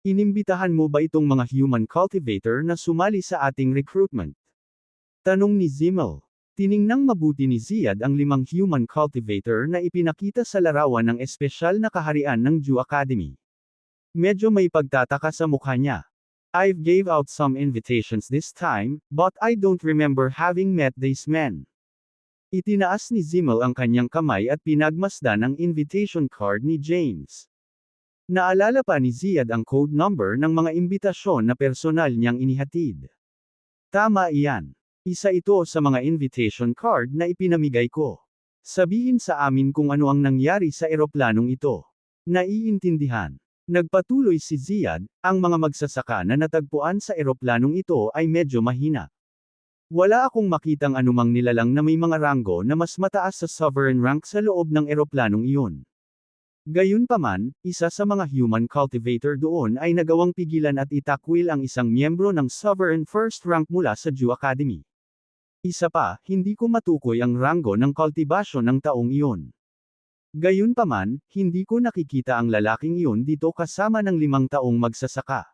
Inimbitahan mo ba itong mga human cultivator na sumali sa ating recruitment? Tanong ni Zimmel. Tiningnang mabuti ni Ziyad ang 5 human cultivator na ipinakita sa larawan ng espesyal na kaharian ng Jew Academy. Medyo may pagtataka sa mukha niya. I've gave out some invitations this time, but I don't remember having met these men. Itinaas ni Zimmel ang kanyang kamay at pinagmasdan ang invitation card ni James. Naalala pa ni Ziyad ang code number ng mga imbitasyon na personal niyang inihatid. Tama iyan. Isa ito sa mga invitation card na ipinamigay ko. Sabihin sa amin kung ano ang nangyari sa eroplanong ito. Naiintindihan. Nagpatuloy si Ziyad, ang mga magsasaka na natagpuan sa eroplanong ito ay medyo mahina. Wala akong makitang anumang nilalang na may mga ranggo na mas mataas sa sovereign rank sa loob ng eroplanong iyon. Gayunpaman, isa sa mga human cultivator doon ay nagawang pigilan at itakwil ang isang miyembro ng sovereign first rank mula sa Jew Academy. Isa pa, hindi ko matukoy ang ranggo ng kultibasyon ng taong iyon. Gayunpaman, hindi ko nakikita ang lalaking iyon dito kasama ng 5 taong magsasaka.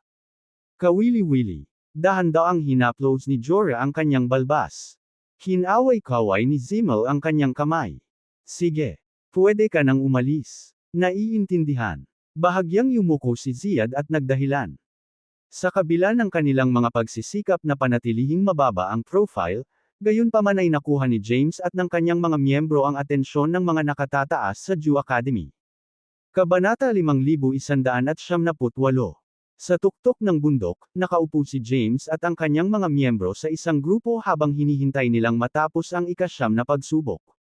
Kawili-wili. Dahan-daang hinaplos ni Jorah ang kanyang balbas. Hinaway-kaway ni Zimmel ang kanyang kamay. Sige. Pwede ka nang umalis. Naiintindihan. Bahagyang yumuko si Ziyad at nagdahilan. Sa kabila ng kanilang mga pagsisikap na panatilihing mababa ang profile, gayunpaman ay nakuha ni James at ng kanyang mga miyembro ang atensyon ng mga nakatataas sa Jew Academy. Kabanata 5178. Sa tuktok ng bundok, nakaupo si James at ang kanyang mga miyembro sa isang grupo habang hinihintay nilang matapos ang ika-9 na pagsubok.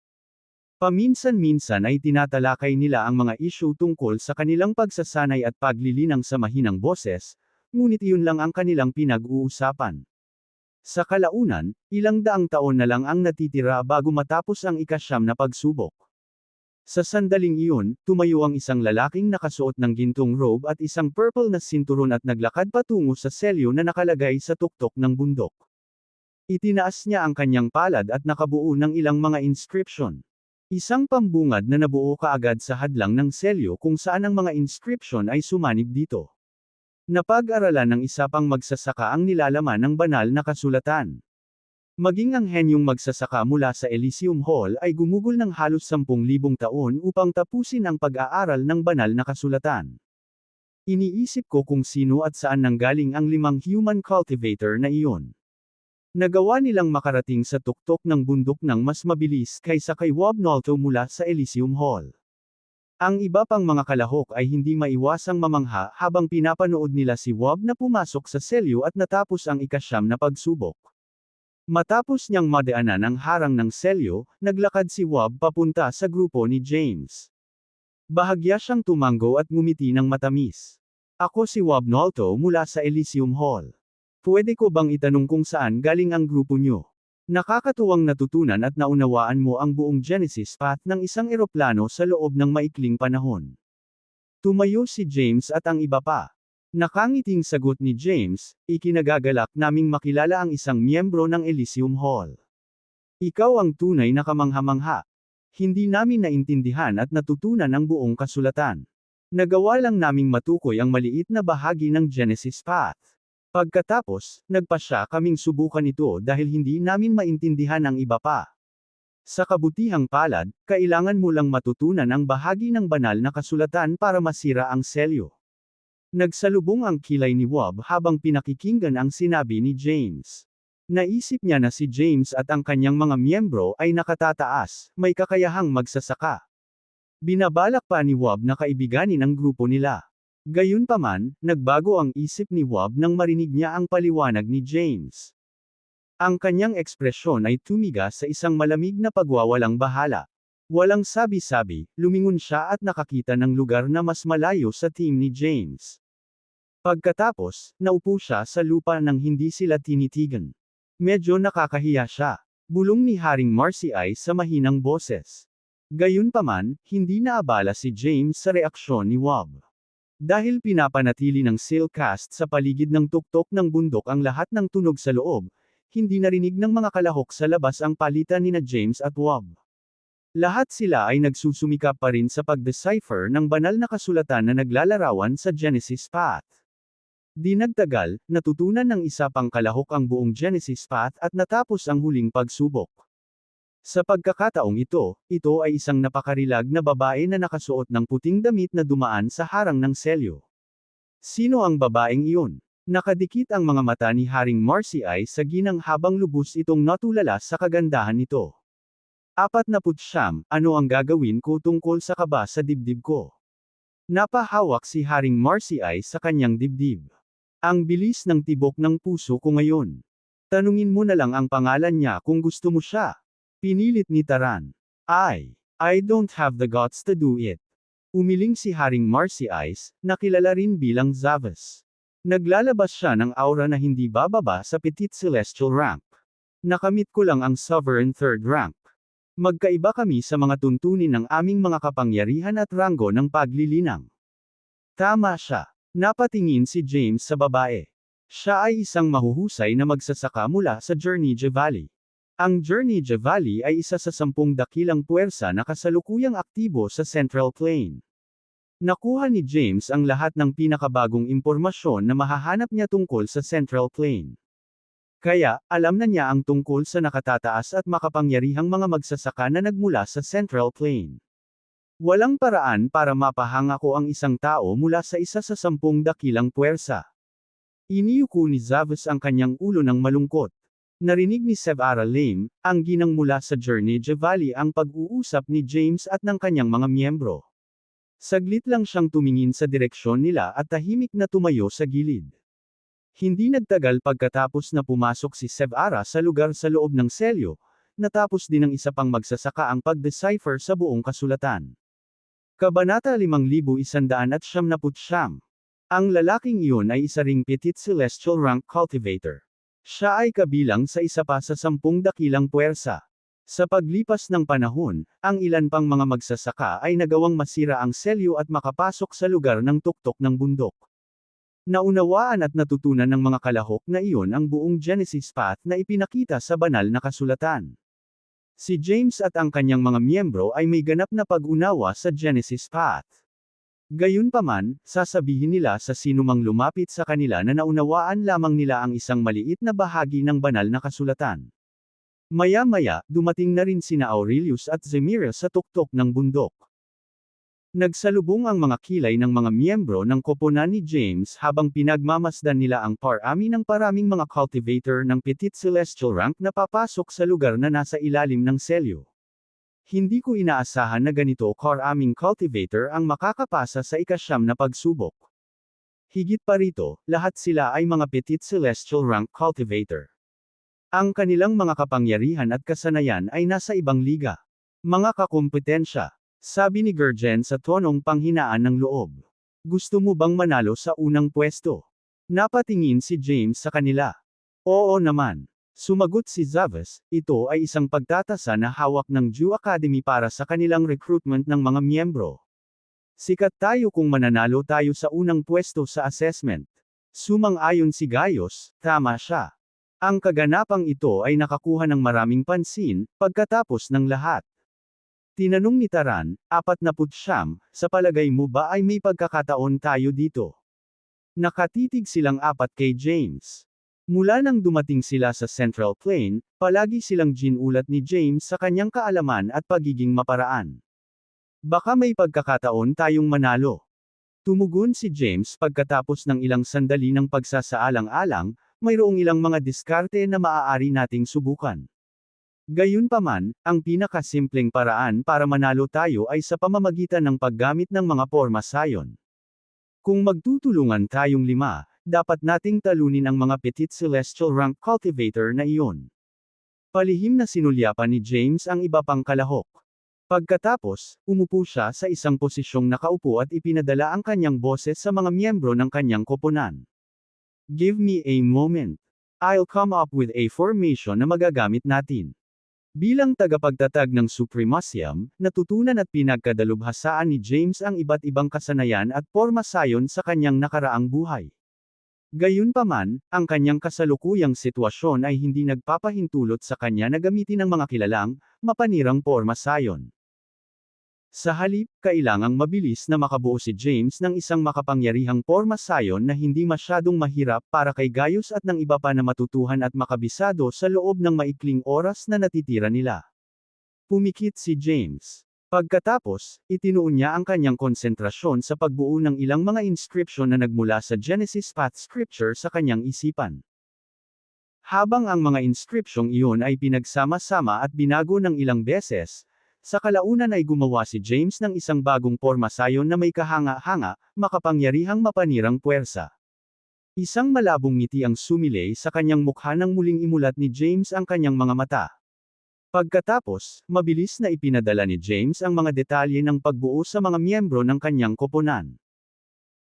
Paminsan-minsan ay tinatalakay nila ang mga issue tungkol sa kanilang pagsasanay at paglilinang sa mahinang boses, ngunit iyon lang ang kanilang pinag-uusapan. Sa kalaunan, ilang daang taon na lang ang natitira bago matapos ang ika-9 na pagsubok. Sa sandaling iyon, tumayo ang isang lalaking nakasuot ng gintong robe at isang purple na sinturon at naglakad patungo sa selyo na nakalagay sa tuktok ng bundok. Itinaas niya ang kanyang palad at nakabuo ng ilang mga inscription. Isang pambungad na nabuo kaagad sa hadlang ng selyo kung saan ang mga inscription ay sumanib dito. Napag-aralan ng isa pang magsasaka ang nilalaman ng banal na kasulatan. Maging ang henyong magsasaka mula sa Elysium Hall ay gumugol ng halos 10,000 taon upang tapusin ang pag-aaral ng banal na kasulatan. Iniisip ko kung sino at saan nanggaling ang 5 human cultivator na iyon. Nagawa nilang makarating sa tuktok ng bundok ng mas mabilis kaysa kay Wob Nolto mula sa Elysium Hall. Ang iba pang mga kalahok ay hindi maiwasang mamangha habang pinapanood nila si Wob na pumasok sa selyo at natapos ang ika-9 na pagsubok. Matapos niyang madaanan ang harang ng selyo, naglakad si Wob papunta sa grupo ni James. Bahagya siyang tumango at ngumiti ng matamis. Ako si Wob Nolto mula sa Elysium Hall. Pwede ko bang itanong kung saan galing ang grupo niyo? Nakakatuwang natutunan at naunawaan mo ang buong Genesis path ng isang eroplano sa loob ng maikling panahon. Tumayo si James at ang iba pa. Nakangiting sagot ni James, ikinagagalak naming makilala ang isang miyembro ng Elysium Hall. Ikaw ang tunay na kamangha-mangha. Hindi namin naintindihan at natutunan ang buong kasulatan. Nagawa lang naming matukoy ang maliit na bahagi ng Genesis path. Pagkatapos, nagpasya kaming subukan ito dahil hindi namin maintindihan ang iba pa. Sa kabutihang palad, kailangan mo lang matutunan ang bahagi ng banal na kasulatan para masira ang selyo. Nagsalubong ang kilay ni Wob habang pinakikinggan ang sinabi ni James. Naisip niya na si James at ang kanyang mga miyembro ay nakatataas, may kakayahang magsasaka. Binabalak pa ni Wob na kaibiganin ang grupo nila. Gayunpaman, nagbago ang isip ni Wob nang marinig niya ang paliwanag ni James. Ang kanyang ekspresyon ay tumigas sa isang malamig na pagwawalang bahala. Walang sabi-sabi, lumingon siya at nakakita ng lugar na mas malayo sa team ni James. Pagkatapos, naupo siya sa lupa nang hindi sila tinitigan. Medyo nakakahiya siya. Bulong ni Haring Marcy ay sa mahinang boses. Gayunpaman, hindi naabala si James sa reaksyon ni Wob. Dahil pinapanatili ng Sailcast sa paligid ng tuktok ng bundok ang lahat ng tunog sa loob, hindi narinig ng mga kalahok sa labas ang palitan nina James at Wob. Lahat sila ay nagsusumikap pa rin sa pag-decipher ng banal na kasulatan na naglalarawan sa Genesis Path. Di nagtagal, natutunan ng isa pang kalahok ang buong Genesis Path at natapos ang huling pagsubok. Sa pagkakataong ito ay isang napakarilag na babae na nakasuot ng puting damit na dumaan sa harang ng selyo. Sino ang babaeng iyon? Nakadikit ang mga mata ni Haring Marcy ay sa ginang habang lubos itong natulala sa kagandahan nito. 49, ano ang gagawin ko tungkol sa kaba sa dibdib ko? Napahawak si Haring Marcy ay sa kanyang dibdib. Ang bilis ng tibok ng puso ko ngayon. Tanungin mo na lang ang pangalan niya kung gusto mo siya. Pinilit ni Taran. I don't have the guts to do it. Umiling si Haring Marcy Ice, na kilala rin bilang Zavas. Naglalabas siya ng aura na hindi bababa sa Petite Celestial rank. Nakamit ko lang ang Sovereign Third rank. Magkaiba kami sa mga tuntunin ng aming mga kapangyarihan at ranggo ng paglilinang. Tama siya. Napatingin si James sa babae. Siya ay isang mahuhusay na magsasaka mula sa Jernija Valley. Ang Jernija Valley ay isa sa 10 dakilang puwersa na kasalukuyang aktibo sa Central Plain. Nakuha ni James ang lahat ng pinakabagong impormasyon na mahahanap niya tungkol sa Central Plain. Kaya, alam na niya ang tungkol sa nakatataas at makapangyarihang mga magsasaka na nagmula sa Central Plain. Walang paraan para mapahangako ang isang tao mula sa isa sa 10 dakilang puwersa. Iniyuko ni Zavas ang kanyang ulo ng malungkot. Narinig ni Sevara Lame, ang ginang mula sa Jernija Valley ang pag-uusap ni James at ng kanyang mga miyembro. Saglit lang siyang tumingin sa direksyon nila at tahimik na tumayo sa gilid. Hindi nagtagal pagkatapos na pumasok si Sevara sa lugar sa loob ng selyo, natapos din ng isa pang magsasaka ang pag-decipher sa buong kasulatan. Kabanata 5179. Ang lalaking iyon ay isa ring Petite Celestial rank cultivator. Siya ay kabilang sa isa pa sa 10 dakilang puwersa. Sa paglipas ng panahon, ang ilan pang mga magsasaka ay nagawang masira ang selyo at makapasok sa lugar ng tuktok ng bundok. Naunawaan at natutunan ng mga kalahok na iyon ang buong Genesis Path na ipinakita sa banal na kasulatan. Si James at ang kanyang mga miyembro ay may ganap na pag-unawa sa Genesis Path. Gayunpaman, sasabihin nila sa sinumang lumapit sa kanila na naunawaan lamang nila ang isang maliit na bahagi ng banal na kasulatan. Maya-maya, dumating na rin sina Aurelius at Zemira sa tuktok ng bundok. Nagsalubong ang mga kilay ng mga miyembro ng koponan ni James habang pinagmamasdan nila ang parami ng paraming mga cultivator ng Petite Celestial rank na papasok sa lugar na nasa ilalim ng selyo. Hindi ko inaasahan na ganito karaming cultivator ang makakapasa sa ika-9 na pagsubok. Higit pa rito, lahat sila ay mga Petite Celestial rank cultivator. Ang kanilang mga kapangyarihan at kasanayan ay nasa ibang liga. Mga kakumpetensya, sabi ni Gurgen sa tonong panghinaan ng loob. Gusto mo bang manalo sa unang pwesto? Napatingin si James sa kanila. Oo naman. Sumagot si Zavas, ito ay isang pagtatasa na hawak ng Jew Academy para sa kanilang recruitment ng mga miyembro. Sikat tayo kung mananalo tayo sa unang pwesto sa assessment. Sumang-ayon si Gaius, tama siya. Ang kaganapang ito ay nakakuha ng maraming pansin, pagkatapos ng lahat. Tinanong ni Taran, 49, sa palagay mo ba ay may pagkakataon tayo dito? Nakatitig silang apat kay James. Mula nang dumating sila sa Central Plain, palagi silang ginulat ni James sa kanyang kaalaman at pagiging maparaan. Baka may pagkakataon tayong manalo. Tumugon si James pagkatapos ng ilang sandali ng pagsasaalang-alang, mayroong ilang mga diskarte na maaari nating subukan. Gayunpaman, ang pinakasimpleng paraan para manalo tayo ay sa pamamagitan ng paggamit ng mga pormasayon. Kung magtutulungan tayong 5, dapat nating talunin ang mga Petit Celestial Rank Cultivator na iyon. Palihim na sinulyapan ni James ang iba pang kalahok. Pagkatapos, umupo siya sa isang posisyong nakaupo at ipinadala ang kanyang boses sa mga miyembro ng kanyang koponan. Give me a moment. I'll come up with a formation na magagamit natin. Bilang tagapagtatag ng Supremacium, natutunan at pinagkadalubhasaan ni James ang iba't ibang kasanayan at pormasayon sa kanyang nakaraang buhay. Gayunpaman, ang kanyang kasalukuyang sitwasyon ay hindi nagpapahintulot sa kanya na gamitin ang mga kilalang, mapanirang pormasayon. Sa halip, kailangang mabilis na makabuo si James ng isang makapangyarihang pormasayon na hindi masyadong mahirap para kay Gaius at ng iba pa na matutuhan at makabisado sa loob ng maikling oras na natitira nila. Pumikit si James. Pagkatapos, itinuon niya ang kanyang konsentrasyon sa pagbuo ng ilang mga inscription na nagmula sa Genesis Path Scripture sa kanyang isipan. Habang ang mga inscription iyon ay pinagsama-sama at binago ng ilang beses, sa kalaunan ay gumawa si James ng isang bagong pormasayon na may kahanga-hanga, makapangyarihang mapanirang puwersa. Isang malabong ngiti ang sumilay sa kanyang mukha nang muling imulat ni James ang kanyang mga mata. Pagkatapos, mabilis na ipinadala ni James ang mga detalye ng pagbuo sa mga miyembro ng kanyang koponan.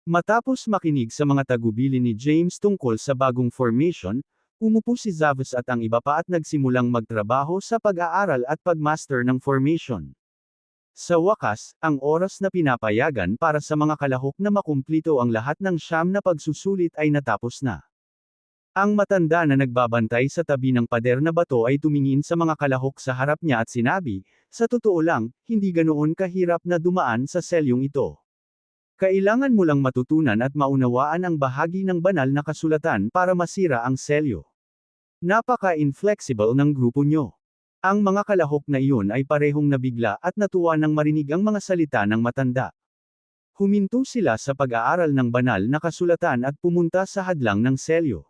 Matapos makinig sa mga tagubilin ni James tungkol sa bagong formation, umupo si Zavus at ang iba pa at nagsimulang magtrabaho sa pag-aaral at pagmaster ng formation. Sa wakas, ang oras na pinapayagan para sa mga kalahok na makumplito ang lahat ng 9 na pagsusulit ay natapos na. Ang matanda na nagbabantay sa tabi ng pader na bato ay tumingin sa mga kalahok sa harap niya at sinabi, "Sa totoo lang, hindi ganoon kahirap na dumaan sa selyong ito. Kailangan mo lang matutunan at maunawaan ang bahagi ng banal na kasulatan para masira ang selyo. Napaka-inflexible ng grupo nyo." Ang mga kalahok na iyon ay parehong nabigla at natuwa nang marinig ang mga salita ng matanda. Huminto sila sa pag-aaral ng banal na kasulatan at pumunta sa hadlang ng selyo.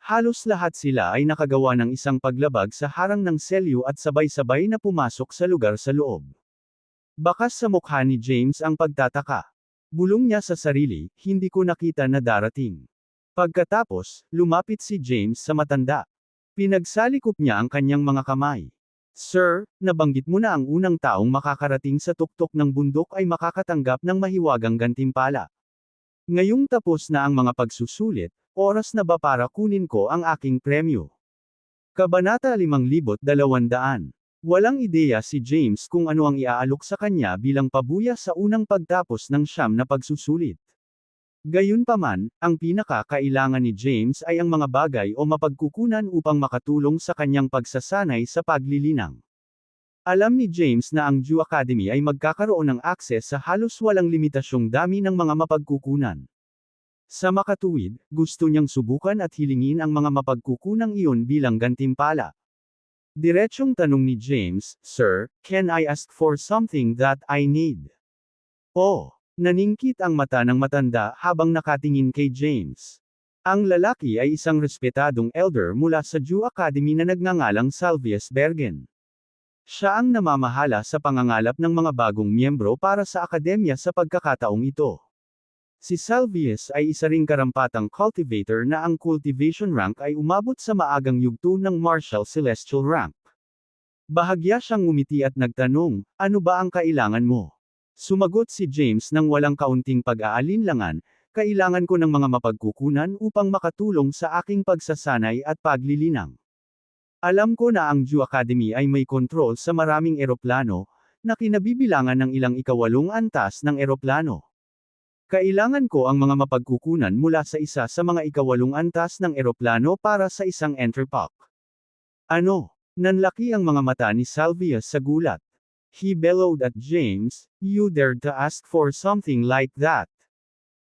Halos lahat sila ay nakagawa ng isang paglabag sa harang ng selyo at sabay-sabay na pumasok sa lugar sa loob. Bakas sa mukha ni James ang pagtataka. Bulong niya sa sarili, "Hindi ko nakita na darating." Pagkatapos, lumapit si James sa matanda. Pinagsalikop niya ang kanyang mga kamay. "Sir, nabanggit mo na ang unang taong makakarating sa tuktok ng bundok ay makakatanggap ng mahiwagang gantimpala. Ngayong tapos na ang mga pagsusulit, oras na ba para kunin ko ang aking premyo?" Kabanata 5200. Walang ideya si James kung ano ang iaalok sa kanya bilang pabuya sa unang pagtapos ng 9 na pagsusulit. Gayunpaman, ang pinaka-kailangan ni James ay ang mga bagay o mapagkukunan upang makatulong sa kanyang pagsasanay sa paglilinang. Alam ni James na ang Jew Academy ay magkakaroon ng akses sa halos walang limitasyong dami ng mga mapagkukunan. Sa makatuwid, gusto niyang subukan at hilingin ang mga mapagkukunang iyon bilang gantimpala. Diretsyong tanong ni James, "Sir, can I ask for something that I need?" "Oh." Naningkit ang mata ng matanda habang nakatingin kay James. Ang lalaki ay isang respetadong elder mula sa Jew Academy na nagngangalang Salvius Bergen. Siya ang namamahala sa pangangalap ng mga bagong miyembro para sa akademya sa pagkakataong ito. Si Salvius ay isa ring karampatang cultivator na ang cultivation rank ay umabot sa maagang yugto ng martial celestial rank. Bahagya siyang ngumiti at nagtanong, "Ano ba ang kailangan mo?" Sumagot si James nang walang kaunting pag-aalinlangan, "Kailangan ko ng mga mapagkukunan upang makatulong sa aking pagsasanay at paglilinang. Alam ko na ang Jew Academy ay may kontrol sa maraming eroplano, na kinabibilangan ng ilang ikawalong antas ng eroplano. Kailangan ko ang mga mapagkukunan mula sa isa sa mga ikawalong antas ng eroplano para sa isang entrepot." "Ano?" Nanlaki ang mga mata ni Salvius sa gulat. He bellowed at James, "You dared to ask for something like that?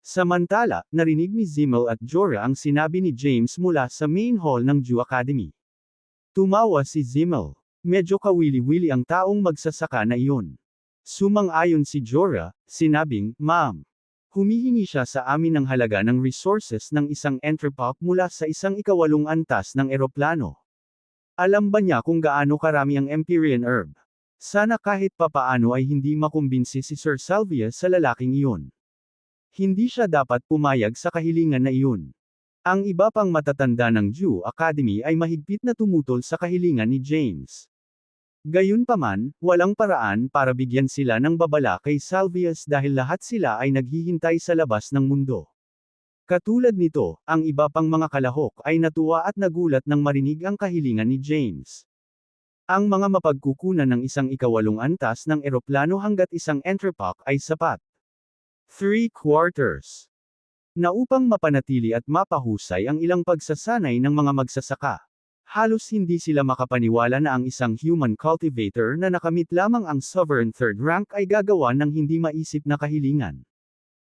Samantala, narinig ni Zimmel at Jorah ang sinabi ni James mula sa main hall ng Jew Academy. Tumawa si Zimmel. Medyo kawili-wili ang taong magsasaka na iyon. Sumang-ayon si Jorah, sinabing, "Ma'am, humihingi siya sa amin ng halaga ng resources ng isang entrepot mula sa isang ikawalong antas ng eroplano. Alam ba niya kung gaano karami ang Empyrean herb? Sana kahit papaano ay hindi makumbinsi si Sir Salvius sa lalaking iyon. Hindi siya dapat pumayag sa kahilingan na iyon." Ang iba pang matatanda ng Jew Academy ay mahigpit na tumutol sa kahilingan ni James. Gayunpaman, walang paraan para bigyan sila ng babala kay Salvius dahil lahat sila ay naghihintay sa labas ng mundo. Katulad nito, ang iba pang mga kalahok ay natuwa at nagulat nang marinig ang kahilingan ni James. Ang mga mapagkukunan ng isang ikawalong antas ng eroplano hanggat isang entrepot ay sapat. 3/4 na upang mapanatili at mapahusay ang ilang pagsasanay ng mga magsasaka. Halos hindi sila makapaniwala na ang isang human cultivator na nakamit lamang ang sovereign third rank ay gagawa ng hindi maisip na kahilingan.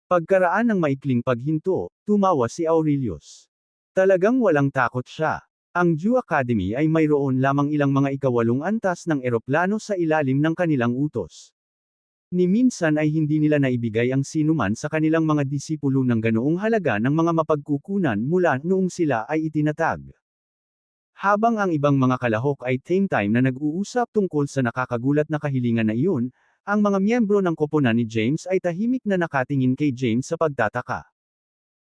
Pagkaraan ng maikling paghinto, tumawa si Aurelius. Talagang walang takot siya. Ang Jew Academy ay mayroon lamang ilang mga ikawalong antas ng eroplano sa ilalim ng kanilang utos. Ni minsan ay hindi nila naibigay ang sinuman sa kanilang mga disipulo ng ganoong halaga ng mga mapagkukunan mula noong sila ay itinatag. Habang ang ibang mga kalahok ay same time na nag-uusap tungkol sa nakakagulat na kahilingan na iyon, ang mga miyembro ng koponan ni James ay tahimik na nakatingin kay James sa pagtataka.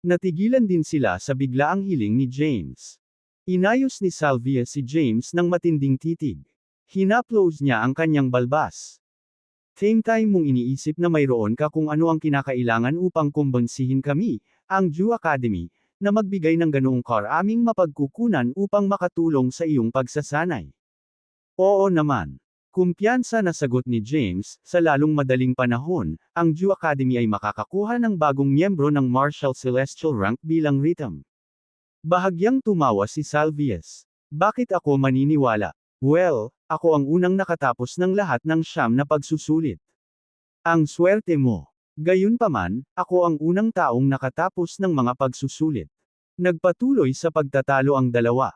Natigilan din sila sa biglaang hiling ni James. Inayos ni Salvius si James ng matinding titig. Hinaplos niya ang kanyang balbas. Same time mong iniisip na mayroon ka kung ano ang kinakailangan upang kumbansihin kami, ang Jew Academy, na magbigay ng ganoong karaming mapagkukunan upang makatulong sa iyong pagsasanay. Oo naman. Kumpiyansa na sagot ni James, sa lalong madaling panahon, ang Jew Academy ay makakakuha ng bagong miyembro ng Martial Celestial rank bilang Rhythm. Bahagyang tumawa si Salvius. Bakit ako maniniwala? Well, ako ang unang nakatapos ng lahat ng 9 na pagsusulit. Ang swerte mo. Gayunpaman, ako ang unang taong nakatapos ng mga pagsusulit. Nagpatuloy sa pagtatalo ang dalawa.